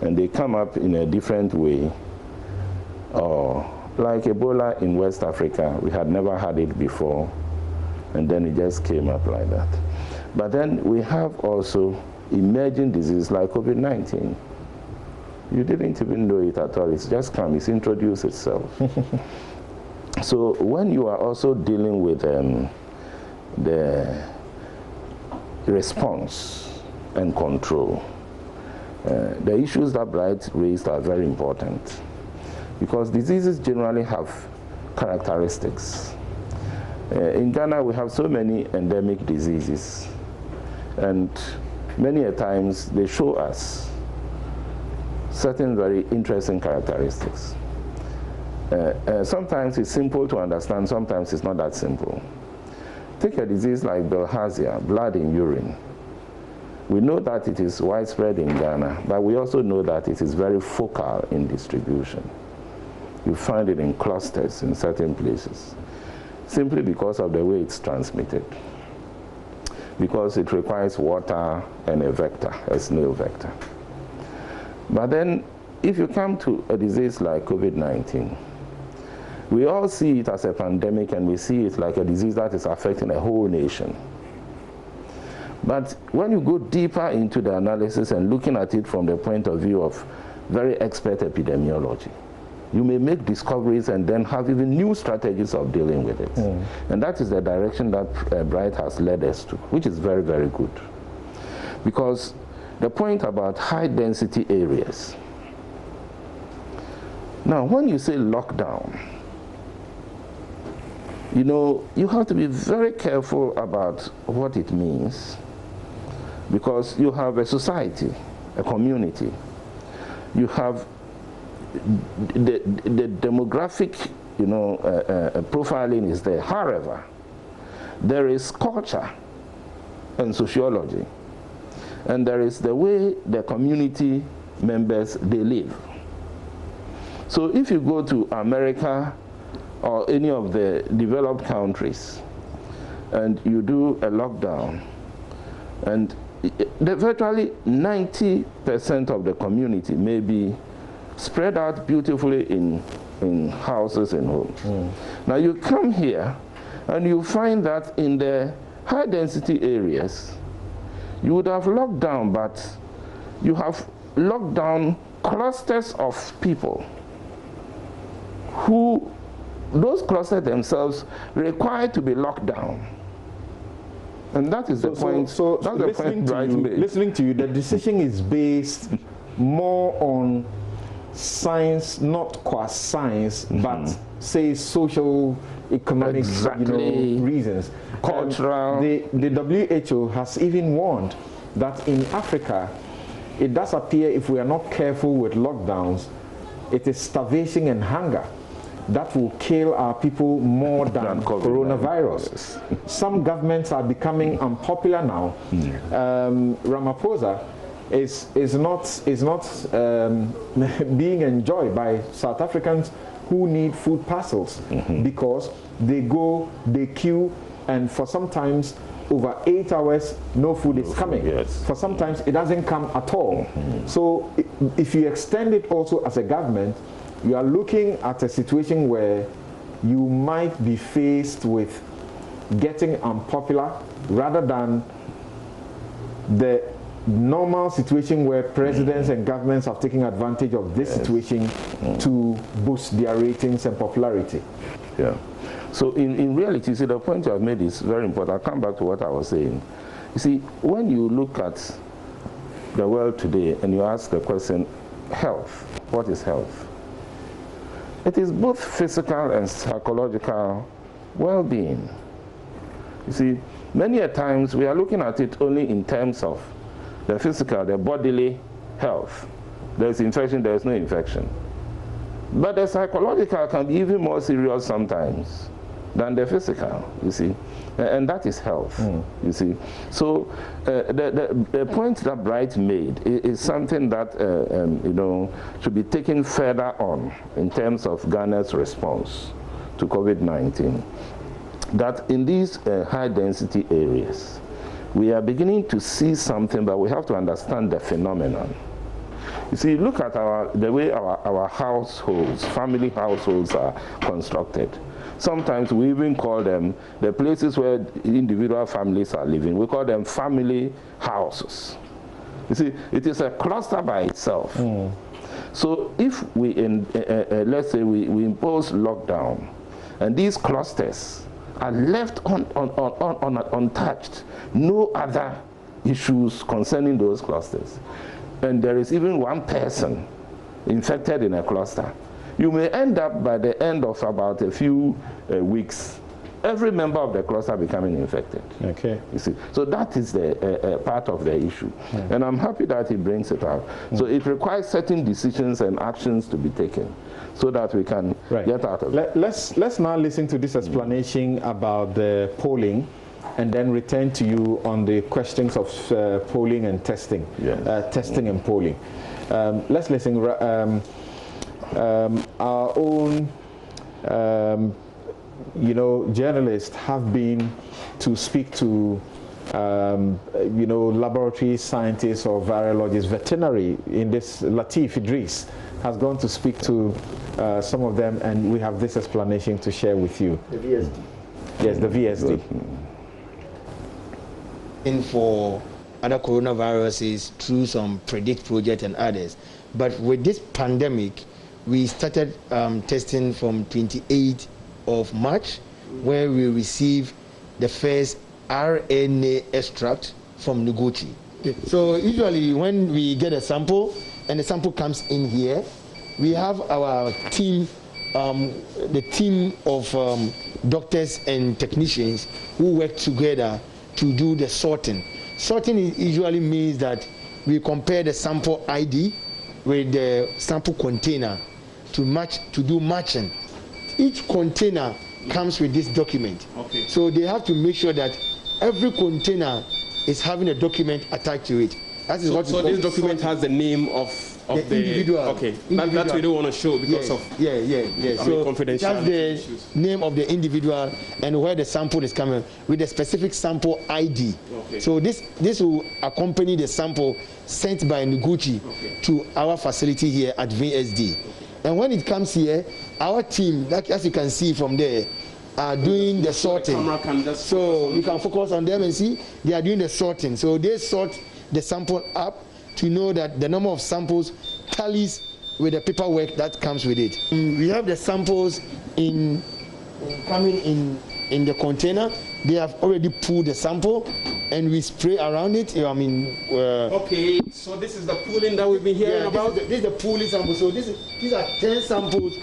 [SPEAKER 4] and they come up in a different way, or like Ebola in West Africa, we had never had it before, and then it just came up like that. But then we have also emerging diseases like COVID-19. You didn't even know it at all. It's just come, it's introduced itself. So when you are also dealing with the response and control, the issues that Bright raised are very important, because diseases generally have characteristics. In Ghana, we have so many endemic diseases, and many a times they show us certain very interesting characteristics. Sometimes it's simple to understand, sometimes it's not that simple. Take a disease like bilharzia, blood in urine. We know that it is widespread in Ghana, but we also know that it is very focal in distribution. You find it in clusters in certain places, simply because of the way it's transmitted, because it requires water and a vector, a snail vector. But then, if you come to a disease like COVID-19, we all see it as a pandemic, and we see it like a disease that is affecting a whole nation. But when you go deeper into the analysis and looking at it from the point of view of very expert epidemiology, you may make discoveries and then have even new strategies of dealing with it. And that is the direction that Bright has led us to, which is very, very good. Because the point about high density areas. Now, when you say lockdown, you know, you have to be very careful about what it means, because you have a society, a community. You have the demographic, you know, profiling is there. However, there is culture and sociology, and there is the way the community members, they live. So if you go to America or any of the developed countries and you do a lockdown, and virtually 90% of the community may be spread out beautifully in houses and homes. Now you come here and you find that in the high density areas, you would have locked down, but you have locked down clusters of people who, those clusters themselves require to be locked down. And that is the point. So that's the point Bright made.
[SPEAKER 1] Listening to you, the decision is based more on science, not quasi-science, but say social, economic, reasons.
[SPEAKER 4] Cultural.
[SPEAKER 1] The WHO has even warned that in Africa, it does appear if we are not careful with lockdowns, it is starvation and hunger that will kill our people more than coronavirus. Yes. Some governments are becoming unpopular now. Ramaphosa is not being enjoyed by South Africans who need food parcels because they go, they queue, and for sometimes over 8 hours, no food is coming.
[SPEAKER 4] Yes.
[SPEAKER 1] For sometimes it doesn't come at all. So if you extend it also as a government, you are looking at a situation where you might be faced with getting unpopular rather than the normal situation where presidents and governments have taken advantage of this situation to boost their ratings and popularity.
[SPEAKER 4] Yeah. So in reality, you see, the point you have made is very important. I'll come back to what I was saying. You see, when you look at the world today and you ask the question, health, what is health? It is both physical and psychological well-being. You see, many a times we are looking at it only in terms of the physical, the bodily health. There's infection, there's no infection. But the psychological can be even more serious sometimes than the physical, you see. And that is health, you see. So the point that Bright made is something that you know, should be taken further on in terms of Ghana's response to COVID-19. That in these high-density areas, we are beginning to see something, but we have to understand the phenomenon. You see, look at the way our households, family households are constructed. Sometimes we even call them, the places where individual families are living, we call them family houses. You see, it is a cluster by itself. So if we, let's say we impose lockdown, and these clusters are left untouched, no other issues concerning those clusters, and there is even one person infected in a cluster, you may end up by the end of about a few weeks, every member of the cluster becoming infected.
[SPEAKER 1] Okay.
[SPEAKER 4] You see, so that is the part of the issue, and I'm happy that he brings it out. So it requires certain decisions and actions to be taken, so that we can get out of it.
[SPEAKER 1] Let's now listen to this explanation about the polling, and then return to you on the questions of polling and testing, testing and polling. Let's listen. Our own journalists have been to speak to, laboratory scientists or virologists, veterinary, in this Latif Idris has gone to speak to some of them, and we have this explanation to share with you.
[SPEAKER 5] The VSD.
[SPEAKER 1] Yes, the VSD.
[SPEAKER 6] For other coronaviruses through some PREDICT project and others. But with this pandemic, we started testing from 28th of March, where we received the first RNA extract from Noguchi. So usually when we get a sample and the sample comes in here, we have our team, the team of doctors and technicians who work together to do the sorting. Sorting usually means that we compare the sample ID with the sample container to do matching. Each container comes with this document. Okay. So they have to make sure that every container is having a document attached to it. That is what
[SPEAKER 7] so this document has the name of the
[SPEAKER 6] individual.
[SPEAKER 7] Okay, that we don't want to show because of confidentiality.
[SPEAKER 6] That's the name of the individual and where the sample is coming with a specific sample ID. Okay. So this will accompany the sample sent by Noguchi to our facility here at VSD. Okay. And when it comes here, our team, as you can see from there, are doing the sorting. So you can focus on them and see they are doing the sorting. So they sort the sample up to know that the number of samples tallies with the paperwork that comes with it. We have the samples coming in the container. They have already pulled the sample and we spray around it.
[SPEAKER 7] Okay, so this is the pooling that we've been hearing about?
[SPEAKER 6] This is the pooling sample. So these are 10 samples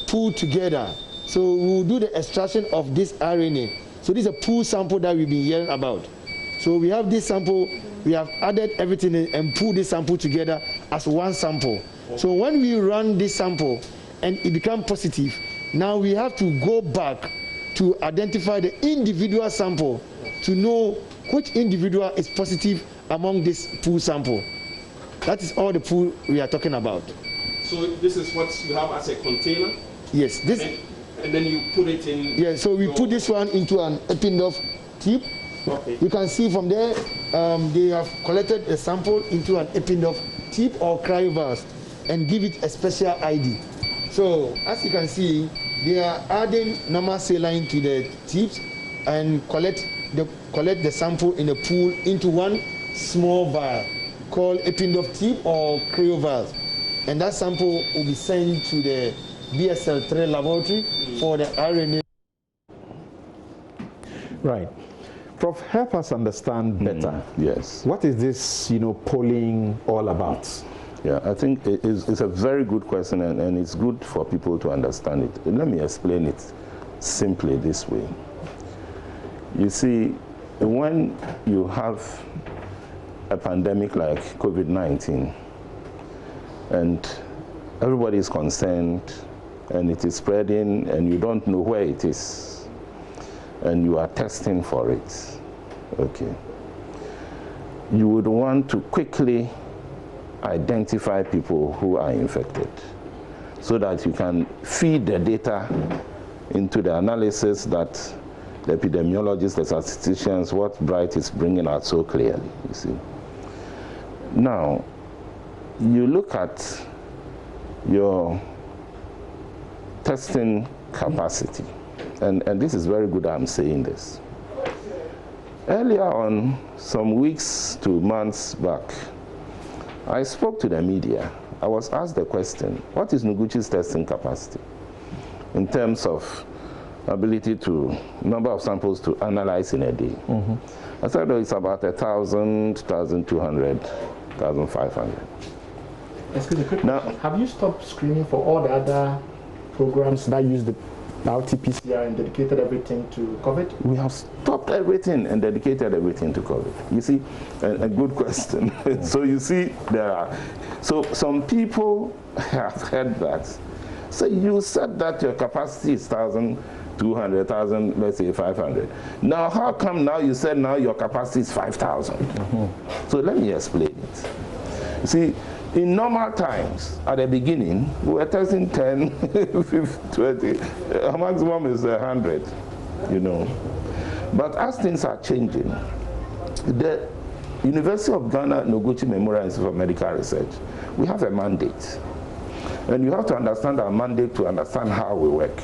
[SPEAKER 6] pulled together. So we'll do the extraction of this RNA. So this is a pool sample that we've been hearing about. So we have this sample, we have added everything in and pulled this sample together as one sample. Okay. So when we run this sample and it becomes positive, now we have to go back to identify the individual sample to know which individual is positive among this pool sample. That is all the pool we are talking about.
[SPEAKER 7] So this is what you have as a container?
[SPEAKER 6] Yes.
[SPEAKER 7] And then you put it in...
[SPEAKER 6] Yeah, so we put this one into an Eppendorf tube. Okay. You can see from there, they have collected a sample into an Eppendorf tube or cryovirus and give it a special ID. So as you can see, they are adding normal saline to the tubes and collect the sample in a pool into one small vial called Eppendorf tube or cryovirus. And that sample will be sent to the BSL-3 laboratory for the RNA.
[SPEAKER 1] Right. Prof, help us understand better.
[SPEAKER 4] Yes.
[SPEAKER 1] What is this, polling all about?
[SPEAKER 4] Yeah, I think it's a very good question, and it's good for people to understand it. Let me explain it simply this way. You see, when you have a pandemic like COVID-19, and everybody is concerned, and it is spreading, and you don't know where it is, and you are testing for it, okay, you would want to quickly identify people who are infected so that you can feed the data into the analysis that the epidemiologists, the statisticians, what Bright is bringing out so clearly, you see. Now, you look at your testing capacity, and this is very good I'm saying this. Earlier on, some weeks to months back, I spoke to the media. I was asked the question, what is Noguchi's testing capacity in terms of ability to, number of samples to analyze in a day? I said, it's about 1,000, 1,200, 1,500.
[SPEAKER 5] Excuse me, quick question. Have you stopped screening for all the other programs that use the RT-PCR and dedicated everything to COVID?
[SPEAKER 4] We have stopped everything and dedicated everything to COVID. You see, a good question. So you see, so some people have heard that. So you said that your capacity is 1,200, 1,000, let's say 500. Now, how come now you said now your capacity is 5,000? So let me explain it. You see, in normal times, at the beginning, we were testing 10, 50, 20, our maximum is 100, you know. But as things are changing, the University of Ghana Noguchi Memorial Institute for Medical Research, we have a mandate. And you have to understand our mandate to understand how we work.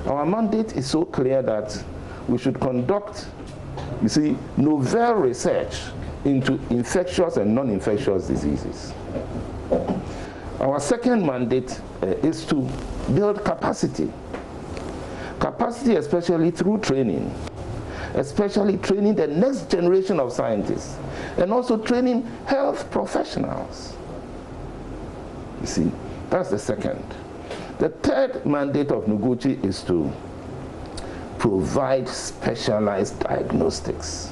[SPEAKER 4] Our mandate is so clear that we should conduct, you see, novel research into infectious and non-infectious diseases. Our second mandate is to build capacity. Capacity especially through training, especially training the next generation of scientists, and also training health professionals. You see, that's the second. The third mandate of Noguchi is to provide specialized diagnostics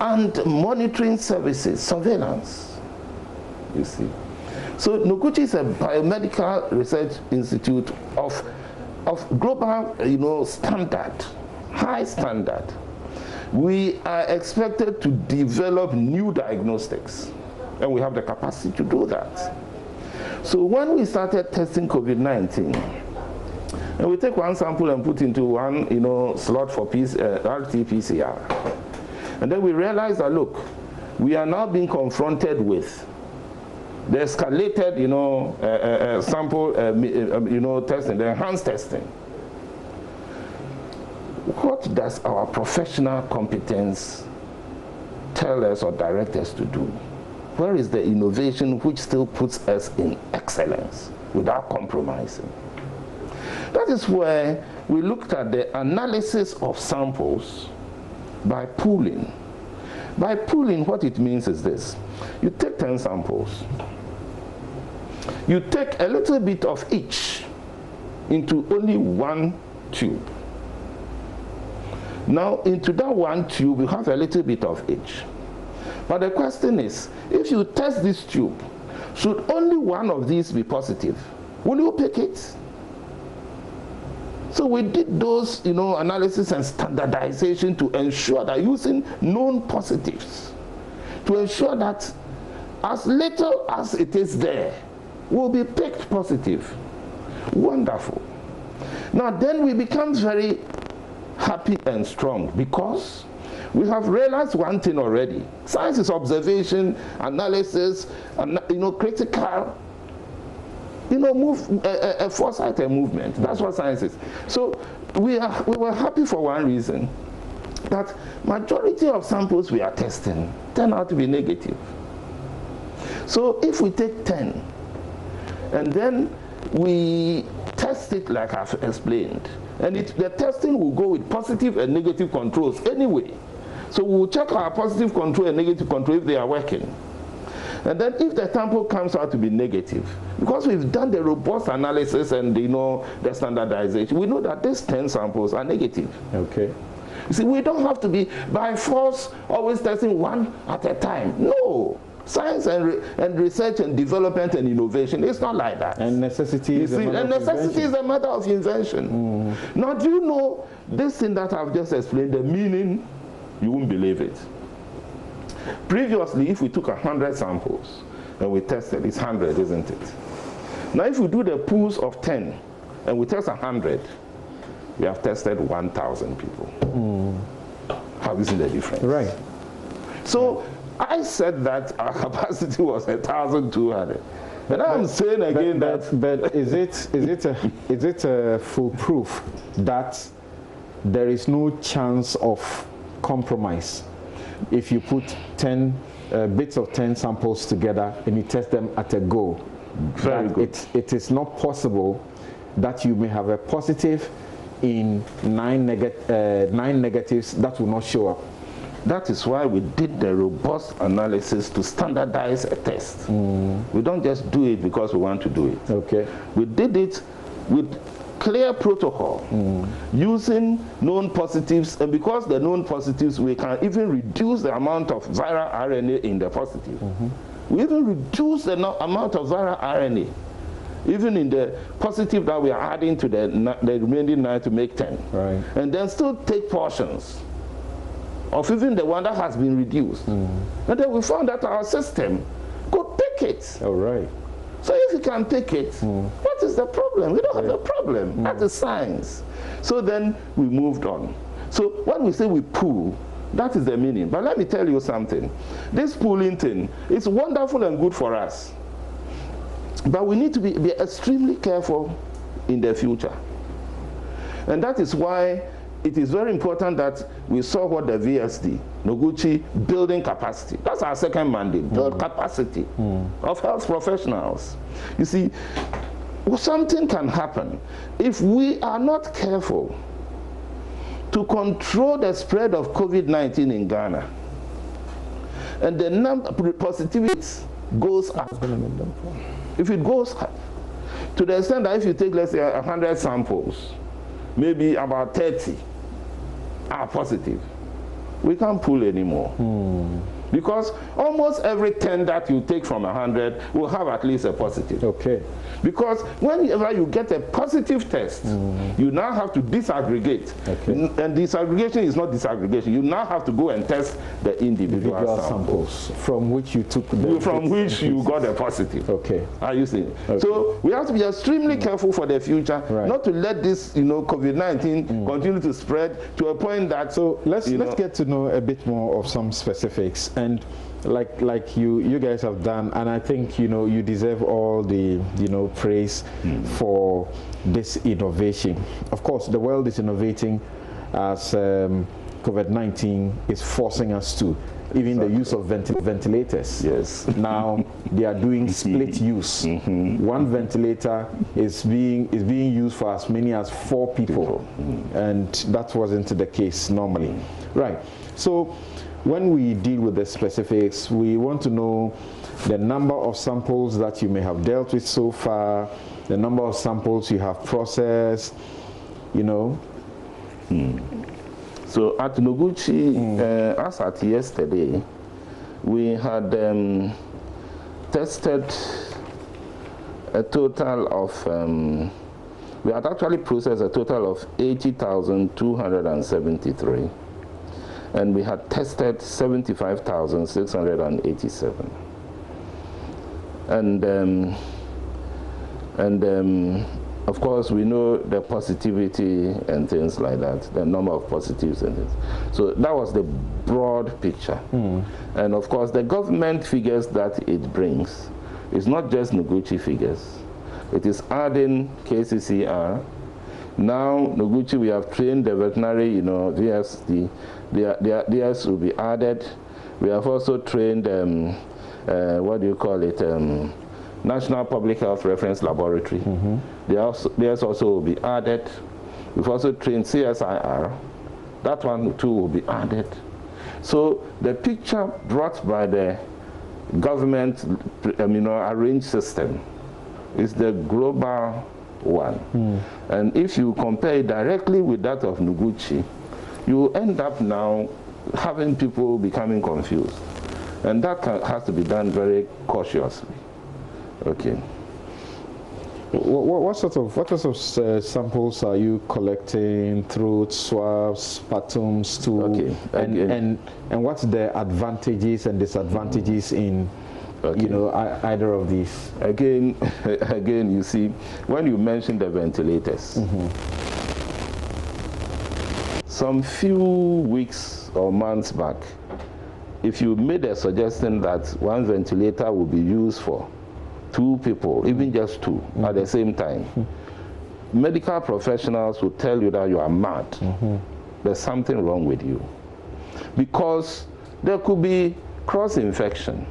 [SPEAKER 4] and monitoring services, surveillance, you see. So Noguchi is a biomedical research institute of global, you know, standard, high standard. We are expected to develop new diagnostics, and we have the capacity to do that. So when we started testing COVID-19, and we take one sample and put into one, you know, slot for RT-PCR. And then we realized that, look, we are now being confronted with the escalated, you know, sample, you know, testing, the enhanced testing. What does our professional competence tell us or direct us to do? Where is the innovation which still puts us in excellence without compromising? That is where we looked at the analysis of samples by pooling. By pooling, what it means is this. You take 10 samples. You take a little bit of each into only one tube. Now, into that one tube, you have a little bit of each. But the question is, if you test this tube, should only one of these be positive? Will you pick it? So we did those, you know, analysis and standardization to ensure that using known positives, to ensure that as little as it is there will be picked positive. Wonderful. Now then we become very happy and strong because we have realized one thing already. Science is observation, analysis, and, you know, critical, you know, foresight and movement. That's what science is. So we were happy for one reason, that majority of samples we are testing turn out to be negative. So if we take 10 and then we test it like I've explained, and the testing will go with positive and negative controls anyway. So we'll check our positive control and negative control if they are working. And then if the sample comes out to be negative, because we've done the robust analysis and, you know, the standardization, we know that these 10 samples are negative.
[SPEAKER 1] Okay.
[SPEAKER 4] You see, we don't have to be by force always testing one at a time. No. Science and research and development and innovation, it's not like that.
[SPEAKER 1] And necessity is a
[SPEAKER 4] matter of invention. Now, do you know this thing that I've just explained, the meaning? You won't believe it. Previously, if we took 100 samples and we tested, it's 100, isn't it? Now, if we do the pools of 10 and we test 100, we have tested 1,000 people. Have you seen the difference?
[SPEAKER 1] Right.
[SPEAKER 4] So I said that our capacity was 1,200. And I'm saying again
[SPEAKER 1] but is it a foolproof that there is no chance of compromise if you put 10 bits of 10 samples together and you test them at a go?
[SPEAKER 4] Very good.
[SPEAKER 1] It is not possible that you may have a positive in 9 negatives that will not show up.
[SPEAKER 4] That is why we did the robust analysis to standardize a test. We don't just do it because we want to do it.
[SPEAKER 1] Okay.
[SPEAKER 4] We did it with clear protocol, using known positives, and because the known positives, we can even reduce the amount of viral RNA in the positive. We even reduce the amount of viral RNA, even in the positive that we are adding to the remaining 9 to make 10.
[SPEAKER 1] Right.
[SPEAKER 4] And then still take portions of even the one that has been reduced. And then we found that our system could take it.
[SPEAKER 1] All right.
[SPEAKER 4] So if you can take it, what is the problem? We don't have a problem. That is science. So then we moved on. So when we say we pool, that is the meaning. But let me tell you something. This pooling thing is wonderful and good for us. But we need to be extremely careful in the future. And that is why it is very important that we saw what the VSD, Noguchi, building capacity. That's our second mandate, build capacity of health professionals. You see, something can happen if we are not careful to control the spread of COVID-19 in Ghana. And the number of positivity goes up. If it goes up, to the extent that if you take, let's say, 100 samples, maybe about 30 are positive, we can't pool anymore. Because almost every 10 that you take from 100 will have at least a positive.
[SPEAKER 1] Okay.
[SPEAKER 4] Because whenever you get a positive test, you now have to disaggregate.
[SPEAKER 1] Okay.
[SPEAKER 4] And disaggregation is not disaggregation. You now have to go and test the individual samples
[SPEAKER 1] from which you took the
[SPEAKER 4] from which you got a positive.
[SPEAKER 1] Okay.
[SPEAKER 4] Are you seeing?
[SPEAKER 1] Okay.
[SPEAKER 4] So we have to be extremely careful for the future, not to let this, COVID-19 continue to spread to a point that. So
[SPEAKER 1] let's get to know a bit more of some specifics. And like you guys have done, and I think you deserve all the praise for this innovation. Of course, the world is innovating as COVID-19 is forcing us to. Even the use of ventilators.
[SPEAKER 4] Yes.
[SPEAKER 1] Now they are doing split use. One ventilator is being used for as many as 4 people, and that wasn't the case normally. Right. So when we deal with the specifics, we want to know the number of samples that you may have dealt with so far, the number of samples you have processed,
[SPEAKER 4] So at Noguchi, as at yesterday, we had tested a total of, we had actually processed a total of 80,273. And we had tested 75,687. And of course, we know the positivity and things like that, the number of positives and things. So that was the broad picture. And of course, the government figures that it brings is not just Noguchi figures. It is adding KCCR. Now, Noguchi, we have trained the veterinary, VSD. Theirs will be added. We have also trained, National Public Health Reference Laboratory. Theirs also will be added. We've also trained CSIR. That one too will be added. So the picture brought by the government, arranged system is the global one. And if you compare it directly with that of Noguchi, you end up now having people becoming confused. And that has to be done very cautiously. Okay.
[SPEAKER 1] What sorts of samples are you collecting? Throat swabs, sputum, stool?
[SPEAKER 4] Okay.
[SPEAKER 1] And what's the advantages and disadvantages in either of these?
[SPEAKER 4] Again, you see, when you mention the ventilators, some few weeks or months back, if you made a suggestion that one ventilator will be used for 2 people, even just 2 at the same time, medical professionals will tell you that you are mad. There's something wrong with you. Because there could be cross-infection.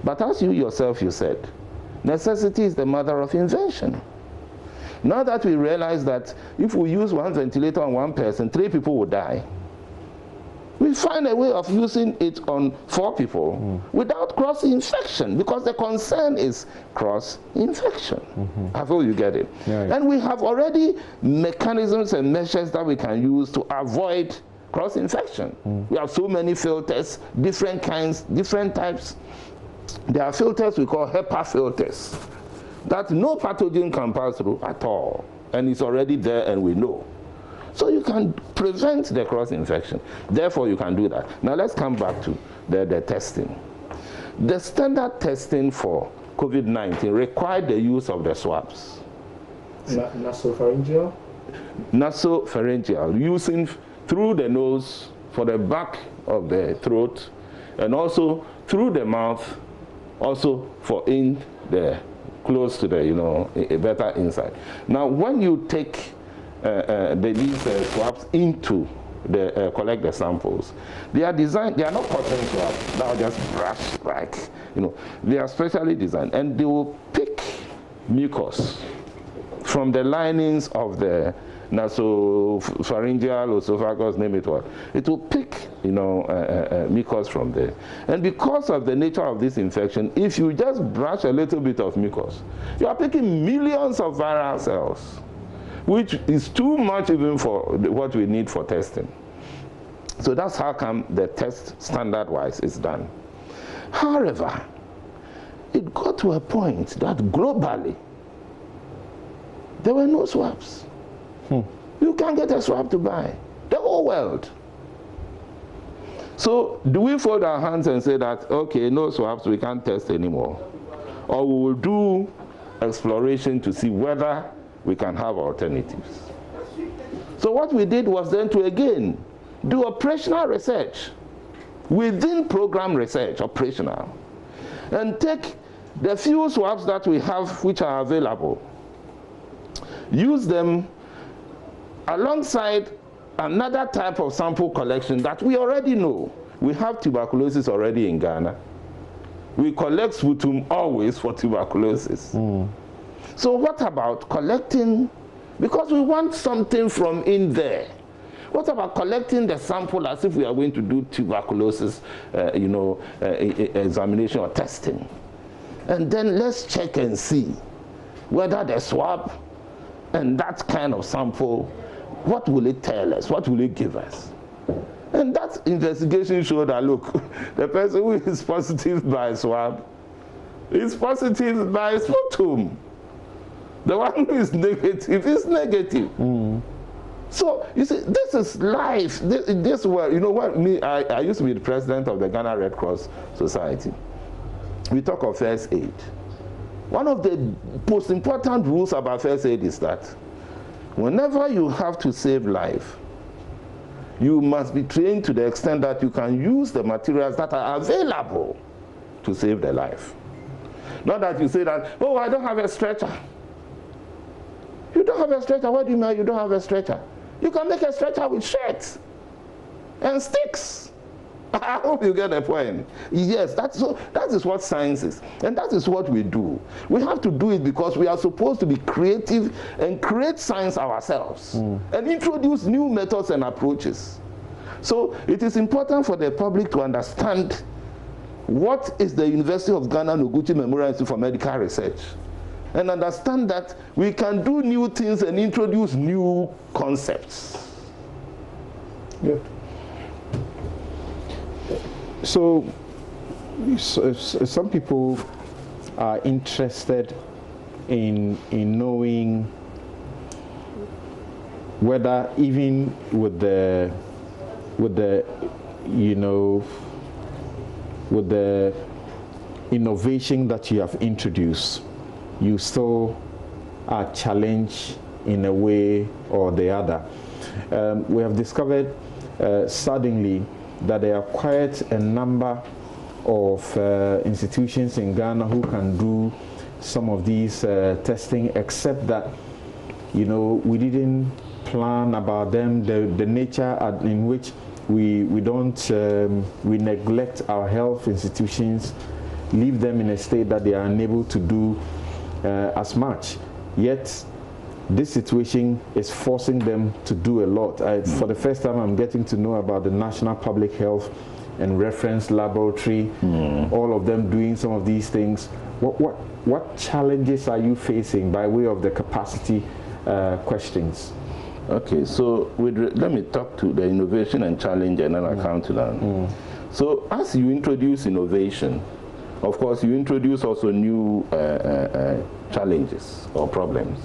[SPEAKER 4] But as you yourself, you said, necessity is the mother of invention. Now that we realize that if we use one ventilator on one person, 3 people will die, we we find a way of using it on 4 people without cross-infection, because the concern is cross-infection. I hope you get it. Yeah. And we have already mechanisms and measures that we can use to avoid cross-infection. We have so many filters, different kinds, different types. There are filters we call HEPA filters that no pathogen can pass through at all, and it's already there and we know. So you can prevent the cross-infection. Therefore, you can do that. Now let's come back to the testing. The standard testing for COVID-19 required the use of the swabs.
[SPEAKER 5] Nasopharyngeal?
[SPEAKER 4] Nasopharyngeal, using through the nose for the back of the throat, and also through the mouth, also for in the close to the, a better inside. Now, when you take these swabs into the collect the samples, they are designed. They are not cotton swabs that are just brush like, They are specially designed, and they will pick mucus from the linings of the nasopharyngeal, esophagus, name it what. It will pick, mucus from there. And because of the nature of this infection, if you just brush a little bit of mucus, you are picking millions of viral cells, which is too much even for what we need for testing. So that's how come the test standard-wise is done. However, it got to a point that globally, there were no swabs. You can't get a swab to buy. The whole world. So do we fold our hands and say that, okay, no swabs, we can't test anymore? Or we will do exploration to see whether we can have alternatives. So what we did was then to again do operational research within program research, operational, and take the few swabs that we have which are available, use them alongside another type of sample collection that we already know. We have tuberculosis already in Ghana. We collect sputum always for tuberculosis. So what about collecting, because we want something from in there. What about collecting the sample as if we are going to do tuberculosis, examination or testing? And then let's check and see whether the swab and that kind of sample, what will it tell us? What will it give us? And that investigation showed that, look, the person who is positive by swab is positive by sputum. The one who is negative is negative. So, you see, this is life. This world, I used to be the president of the Ghana Red Cross Society. We talk of first aid. One of the most important rules about first aid is that whenever you have to save life, you must be trained to the extent that you can use the materials that are available to save the life. Not that you say that, oh, I don't have a stretcher. You don't have a stretcher. What do you mean you don't have a stretcher? You can make a stretcher with shirts and sticks. I hope you get the point. Yes, that is what science is. And that is what we do. We have to do it because we are supposed to be creative and create science ourselves and introduce new methods and approaches. So it is important for the public to understand what is the University of Ghana Noguchi Memorial Institute for Medical Research, and understand that we can do new things and introduce new concepts.
[SPEAKER 1] Good. So some people are interested in knowing whether even with the innovation that you have introduced, you still are challenged in a way or the other. We have discovered suddenly that there are quite a number of institutions in Ghana who can do some of these testing, except that, we didn't plan about them, the nature in which we neglect our health institutions, leave them in a state that they are unable to do as much. Yet this situation is forcing them to do a lot. For the first time, I'm getting to know about the National Public Health and Reference Laboratory, all of them doing some of these things. What challenges are you facing by way of the capacity questions?
[SPEAKER 4] Okay, so let me talk to the innovation and challenge, and then I'll come to that. So as you introduce innovation, of course, you introduce also new challenges or problems.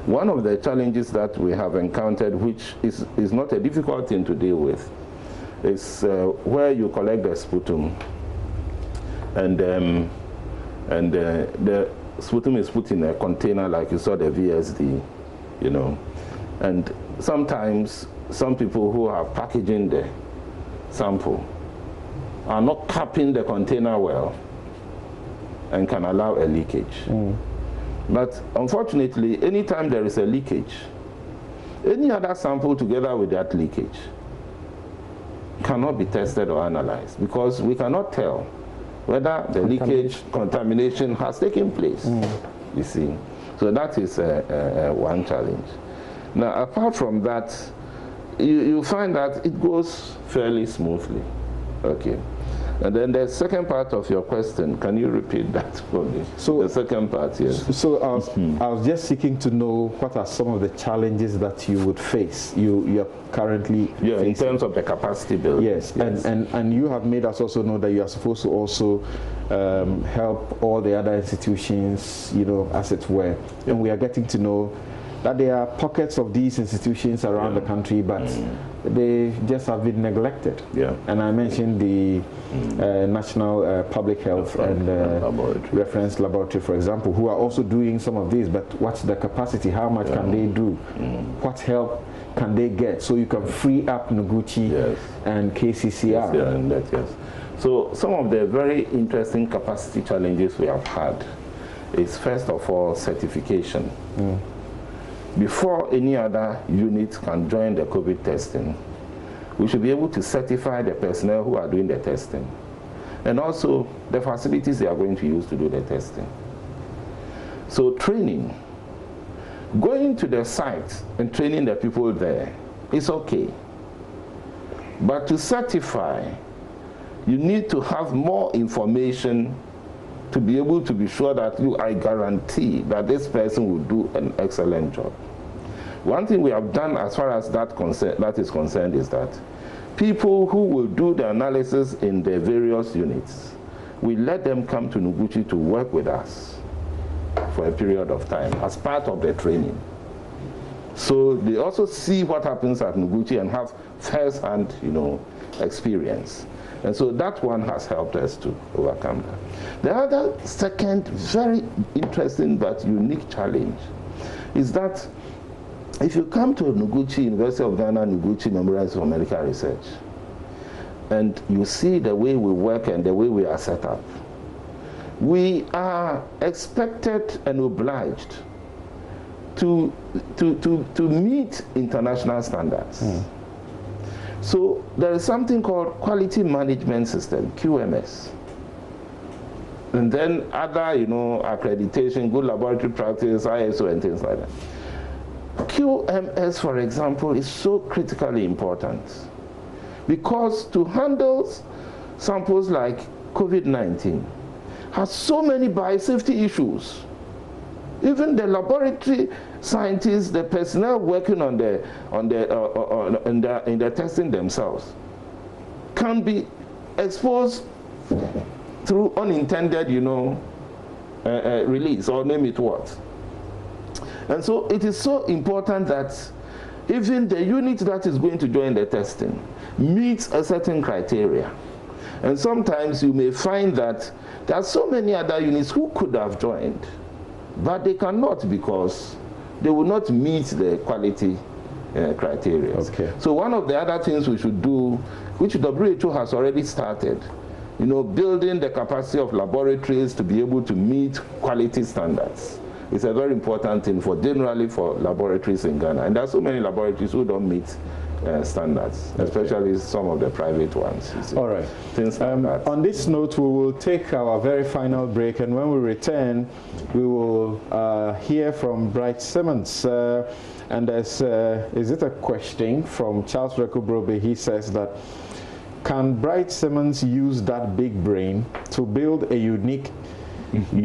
[SPEAKER 4] One of the challenges that we have encountered, which is not a difficult thing to deal with, is where you collect the sputum, and the sputum is put in a container like you saw the VSD, you know. And sometimes some people who are packaging the sample are not capping the container well and can allow a leakage. But unfortunately, anytime there is a leakage, any other sample together with that leakage cannot be tested or analyzed, because we cannot tell whether the leakage contamination has taken place, you see. So that is one challenge. Now, apart from that, you find that it goes fairly smoothly. Okay. And then the second part of your question, can you repeat that for me? So the second part, yes.
[SPEAKER 1] So I was just seeking to know what are some of the challenges that you would face, you are currently facing.
[SPEAKER 4] In terms of the capacity building.
[SPEAKER 1] Yes, and you have made us also know that you are supposed to also help all the other institutions, you know, as it were. And we are getting to know that there are pockets of these institutions around the country, but they just have been neglected. And I mentioned the National Public Health and Reference Laboratory, for example, who are also doing some of these, but what's the capacity? How much can they do? What help can they get? So you can free up Noguchi and KCCR.
[SPEAKER 4] So some of the very interesting capacity challenges we have had is, first of all, certification. Before any other unit can join the COVID testing, we should be able to certify the personnel who are doing the testing, and also the facilities they are going to use to do the testing. So training, going to the site and training the people there is okay. But to certify, you need to have more information to be able to be sure that I guarantee that this person will do an excellent job. One thing we have done as far as that is concerned is that people who will do the analysis in the various units, we let them come to Noguchi to work with us for a period of time as part of the training. So they also see what happens at Noguchi and have first-hand, you know, experience. And so that one has helped us to overcome that. The other second very interesting but unique challenge is that if you come to Noguchi, University of Ghana, Noguchi Memorial for Medical Research, and you see the way we work and the way we are set up, we are expected and obliged to meet international standards. So there is something called Quality Management System, QMS. And then other, you know, accreditation, good laboratory practice, ISO and things like that. QMS, for example, is so critically important because to handle samples like COVID-19 has so many biosafety issues. Even the laboratory scientists, the personnel working in the testing themselves can be exposed through unintended, you know, release, or name it what. And so it is so important that even the unit that is going to join the testing meets a certain criteria. And sometimes you may find that there are so many other units who could have joined, but they cannot because they will not meet the quality criteria. So one of the other things we should do, which WHO has already started, you know, building the capacity of laboratories to be able to meet quality standards. It's a very important thing generally for laboratories in Ghana. And there are so many laboratories who don't meet standards, especially some of the private ones.
[SPEAKER 1] All right.
[SPEAKER 4] Things like that.
[SPEAKER 1] On this note, we will take our very final break, and when we return, we will hear from Bright Simmons. And there's, is it a question from Charles Rekubrobe? He says that, can Bright Simmons use that big brain to build a unique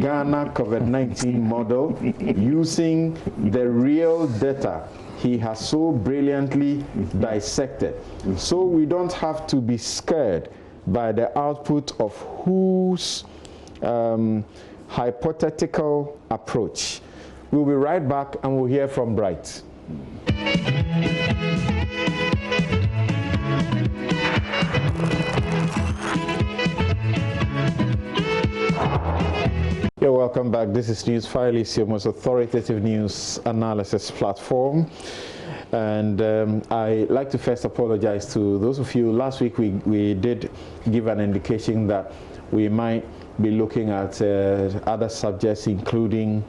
[SPEAKER 1] Ghana COVID-19 model using the real data he has so brilliantly dissected, so we don't have to be scared by the output of whose hypothetical approach? We'll be right back and we'll hear from Bright. You're welcome back. This is NewsFile, it's your most authoritative news analysis platform. And I'd like to first apologize to those of you. Last week we did give an indication that we might be looking at other subjects, including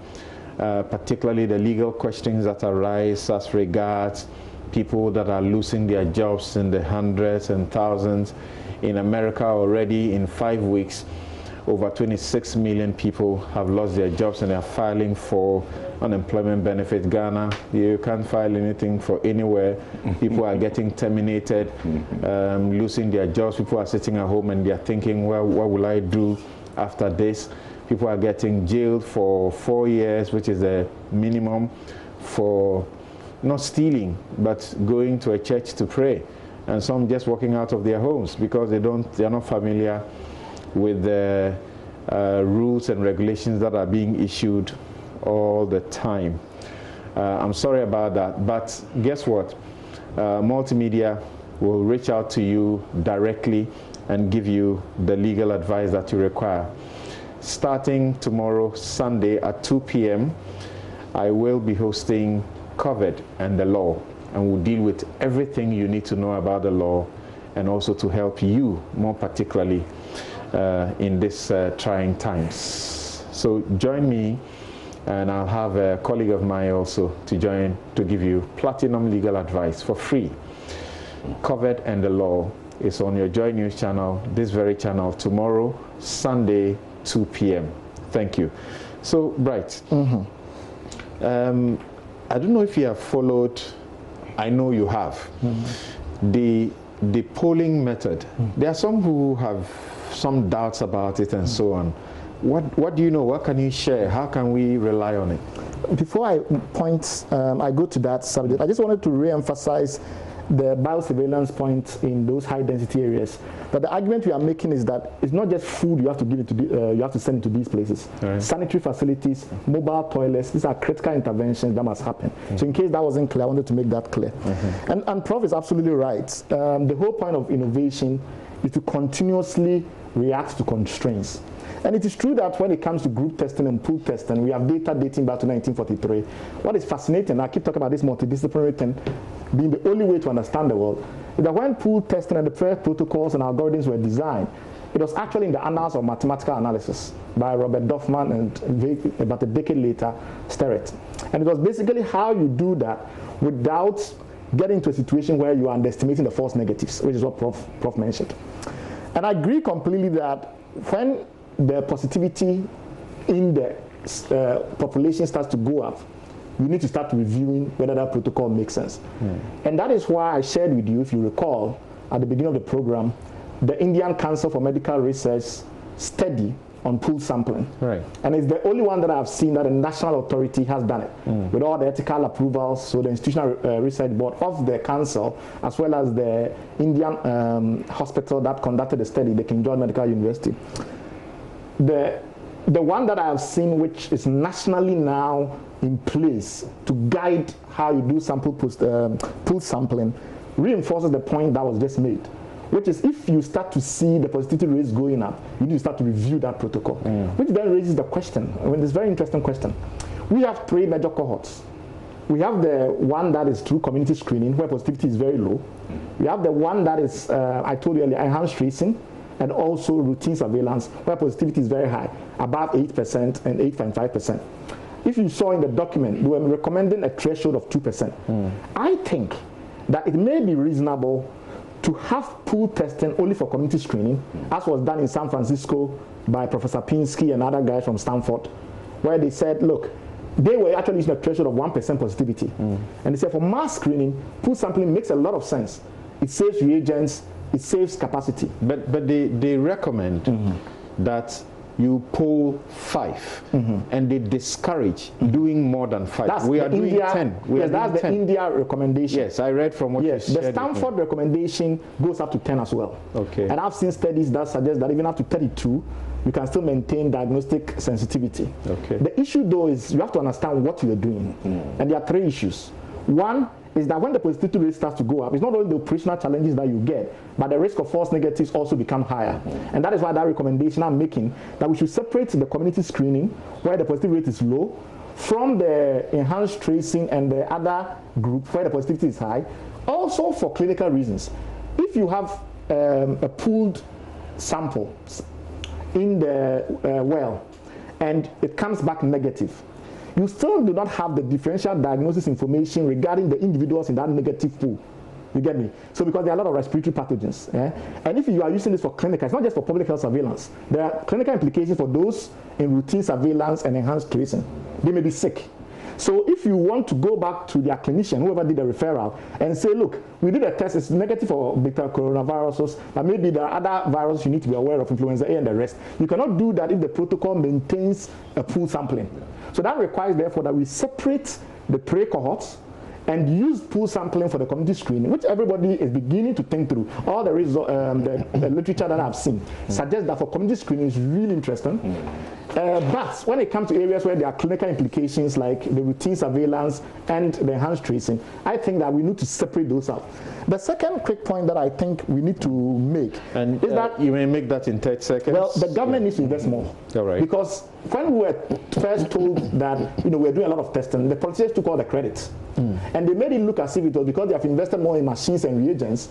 [SPEAKER 1] particularly the legal questions that arise as regards people that are losing their jobs in the hundreds and thousands. In America already, in 5 weeks, over 26 million people have lost their jobs and they are filing for unemployment benefits. Ghana, you can't file anything for anywhere. People are getting terminated, losing their jobs. People are sitting at home and they are thinking, well, what will I do after this? People are getting jailed for 4 years, which is the minimum, for not stealing, but going to a church to pray. And some just walking out of their homes because they are not familiar with the rules and regulations that are being issued all the time. I'm sorry about that, but guess what? Multimedia will reach out to you directly and give you the legal advice that you require. Starting tomorrow, Sunday at 2 p.m., I will be hosting COVID and the Law, and we'll deal with everything you need to know about the law and also to help you more particularly in this trying times. So join me, and I'll have a colleague of mine also to join to give you platinum legal advice for free. COVID and the Law is on your JoyNews channel, this very channel, tomorrow, Sunday, 2 p.m. Thank you. So, Bright, I don't know if you have followed, I know you have, the polling method. There are some who have some doubts about it and so on. What do you know? What can you share? How can we rely on it?
[SPEAKER 5] Before I I go to that subject, I just wanted to re-emphasize the biosurveillance point in those high-density areas. But the argument we are making is that it's not just food you have to give into you have to send into these places. Right. Sanitary facilities, mobile toilets, these are critical interventions that must happen. So in case that wasn't clear, I wanted to make that clear. And Prof is absolutely right. The whole point of innovation is to continuously react to constraints. And it is true that when it comes to group testing and pool testing, we have data dating back to 1943. What is fascinating, I keep talking about this multidisciplinary thing being the only way to understand the world, is that when pool testing and the first protocols and algorithms were designed, it was actually in the annals of mathematical analysis by Robert Dorfman and about a decade later, Sterrett. And it was basically how you do that without getting to a situation where you are underestimating the false negatives, which is what Prof mentioned. And I agree completely that when the positivity in the population starts to go up, we need to start reviewing whether that protocol makes sense. And that is why I shared with you, if you recall, at the beginning of the program, the Indian Council for Medical Research study on pool sampling. Right. And it's the only one that I've seen that a national authority has done it with all the ethical approvals. So the Institutional Research Board of the council, as well as the Indian hospital that conducted the study, the King George Medical University. The one that I have seen, which is nationally now in place to guide how you do sample pool sampling, reinforces the point that was just made, which is if you start to see the positivity rates going up, you need to start to review that protocol, which then raises the question, I mean, this very interesting question. We have 3 major cohorts. We have the one that is through community screening, where positivity is very low. We have the one that is, I told you earlier, enhanced tracing, and also routine surveillance, where positivity is very high, above 8% and 8.5%. If you saw in the document, they were recommending a threshold of 2%. I think that it may be reasonable to have pool testing only for community screening, as was done in San Francisco by Professor Pinsky and other guys from Stanford, where they said, look, they were actually using a threshold of 1% positivity. And they said for mass screening, pool sampling makes a lot of sense. It saves reagents, it saves capacity.
[SPEAKER 1] But they recommend that you poll 5, and they discourage doing more than 5.
[SPEAKER 5] That's
[SPEAKER 1] we are doing
[SPEAKER 5] India,
[SPEAKER 1] 10.
[SPEAKER 5] That's the India recommendation.
[SPEAKER 1] Yes, I read from what you shared.
[SPEAKER 5] The Stanford recommendation goes up to 10 as well.
[SPEAKER 1] Okay.
[SPEAKER 5] And I've seen studies that suggest that even up to 32, you can still maintain diagnostic sensitivity.
[SPEAKER 1] Okay.
[SPEAKER 5] The issue though is you have to understand what you are doing. And there are 3 issues. One is that when the positivity rate starts to go up, it's not only the operational challenges that you get, but the risk of false negatives also become higher. And that is why that recommendation I'm making, that we should separate the community screening, where the positivity rate is low, from the enhanced tracing and the other group where the positivity is high, also for clinical reasons. If you have a pooled sample in the well and it comes back negative, you still do not have the differential diagnosis information regarding the individuals in that negative pool. You get me? So because there are a lot of respiratory pathogens. And if you are using this for clinical, it's not just for public health surveillance. There are clinical implications for those in routine surveillance and enhanced tracing. They may be sick. So if you want to go back to their clinician, whoever did the referral, and say, look, we did a test, it's negative for beta coronaviruses, but maybe there are other viruses you need to be aware of, influenza A and the rest. You cannot do that if the protocol maintains a pool sampling. So that requires, therefore, that we separate the 3 cohorts and use pool sampling for the community screening, which everybody is beginning to think through. All the literature that I've seen suggests that for community screening is really interesting. But when it comes to areas where there are clinical implications like the routine surveillance and the enhanced tracing, I think that we need to separate those out. The second quick point that I think we need to make is that
[SPEAKER 1] you may make that in 30 seconds.
[SPEAKER 5] Well, the government needs to invest more.
[SPEAKER 1] All right.
[SPEAKER 5] Because when we were first told that we're doing a lot of testing, the politicians took all the credit. And they made it look as if it was because they have invested more in machines and reagents.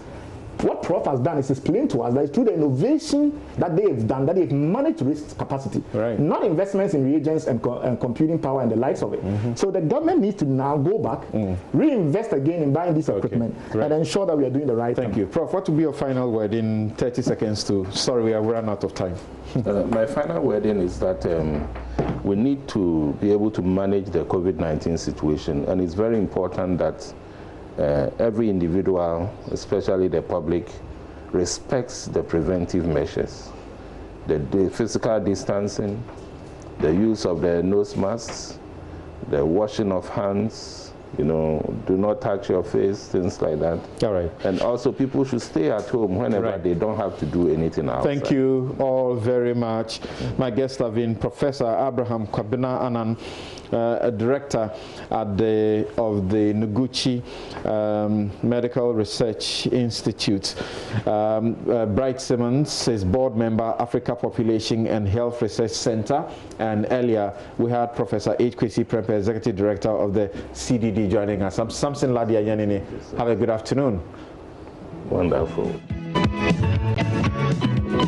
[SPEAKER 5] What Prof has done is explain to us that it's through the innovation that they have done that they've managed to raise capacity, not investments in reagents and computing power and the likes of it. So the government needs to now go back, reinvest again in buying this equipment, and ensure that we are doing the right thing.
[SPEAKER 1] Thank you. Prof, what will be your final word in 30 seconds to, sorry, we have run out of time.
[SPEAKER 4] My final wording is that we need to be able to manage the COVID-19 situation, and it's very important that every individual, especially the public, respects the preventive measures. The physical distancing, the use of the nose masks, the washing of hands, do not touch your face, things like that.
[SPEAKER 1] All right.
[SPEAKER 4] And also people should stay at home whenever they don't have to do anything outside.
[SPEAKER 1] Thank you all very much. My guests have been Professor Abraham Kwabena Annan, a director at of the Noguchi Medical Research Institute. Bright Simmons is board member, Africa Population and Health Research Center. And earlier we had Professor H. Kwesi Prempeh, executive director of the CDD, joining us. I'm Samson Ladia Yanini. Have a good afternoon.
[SPEAKER 4] Wonderful.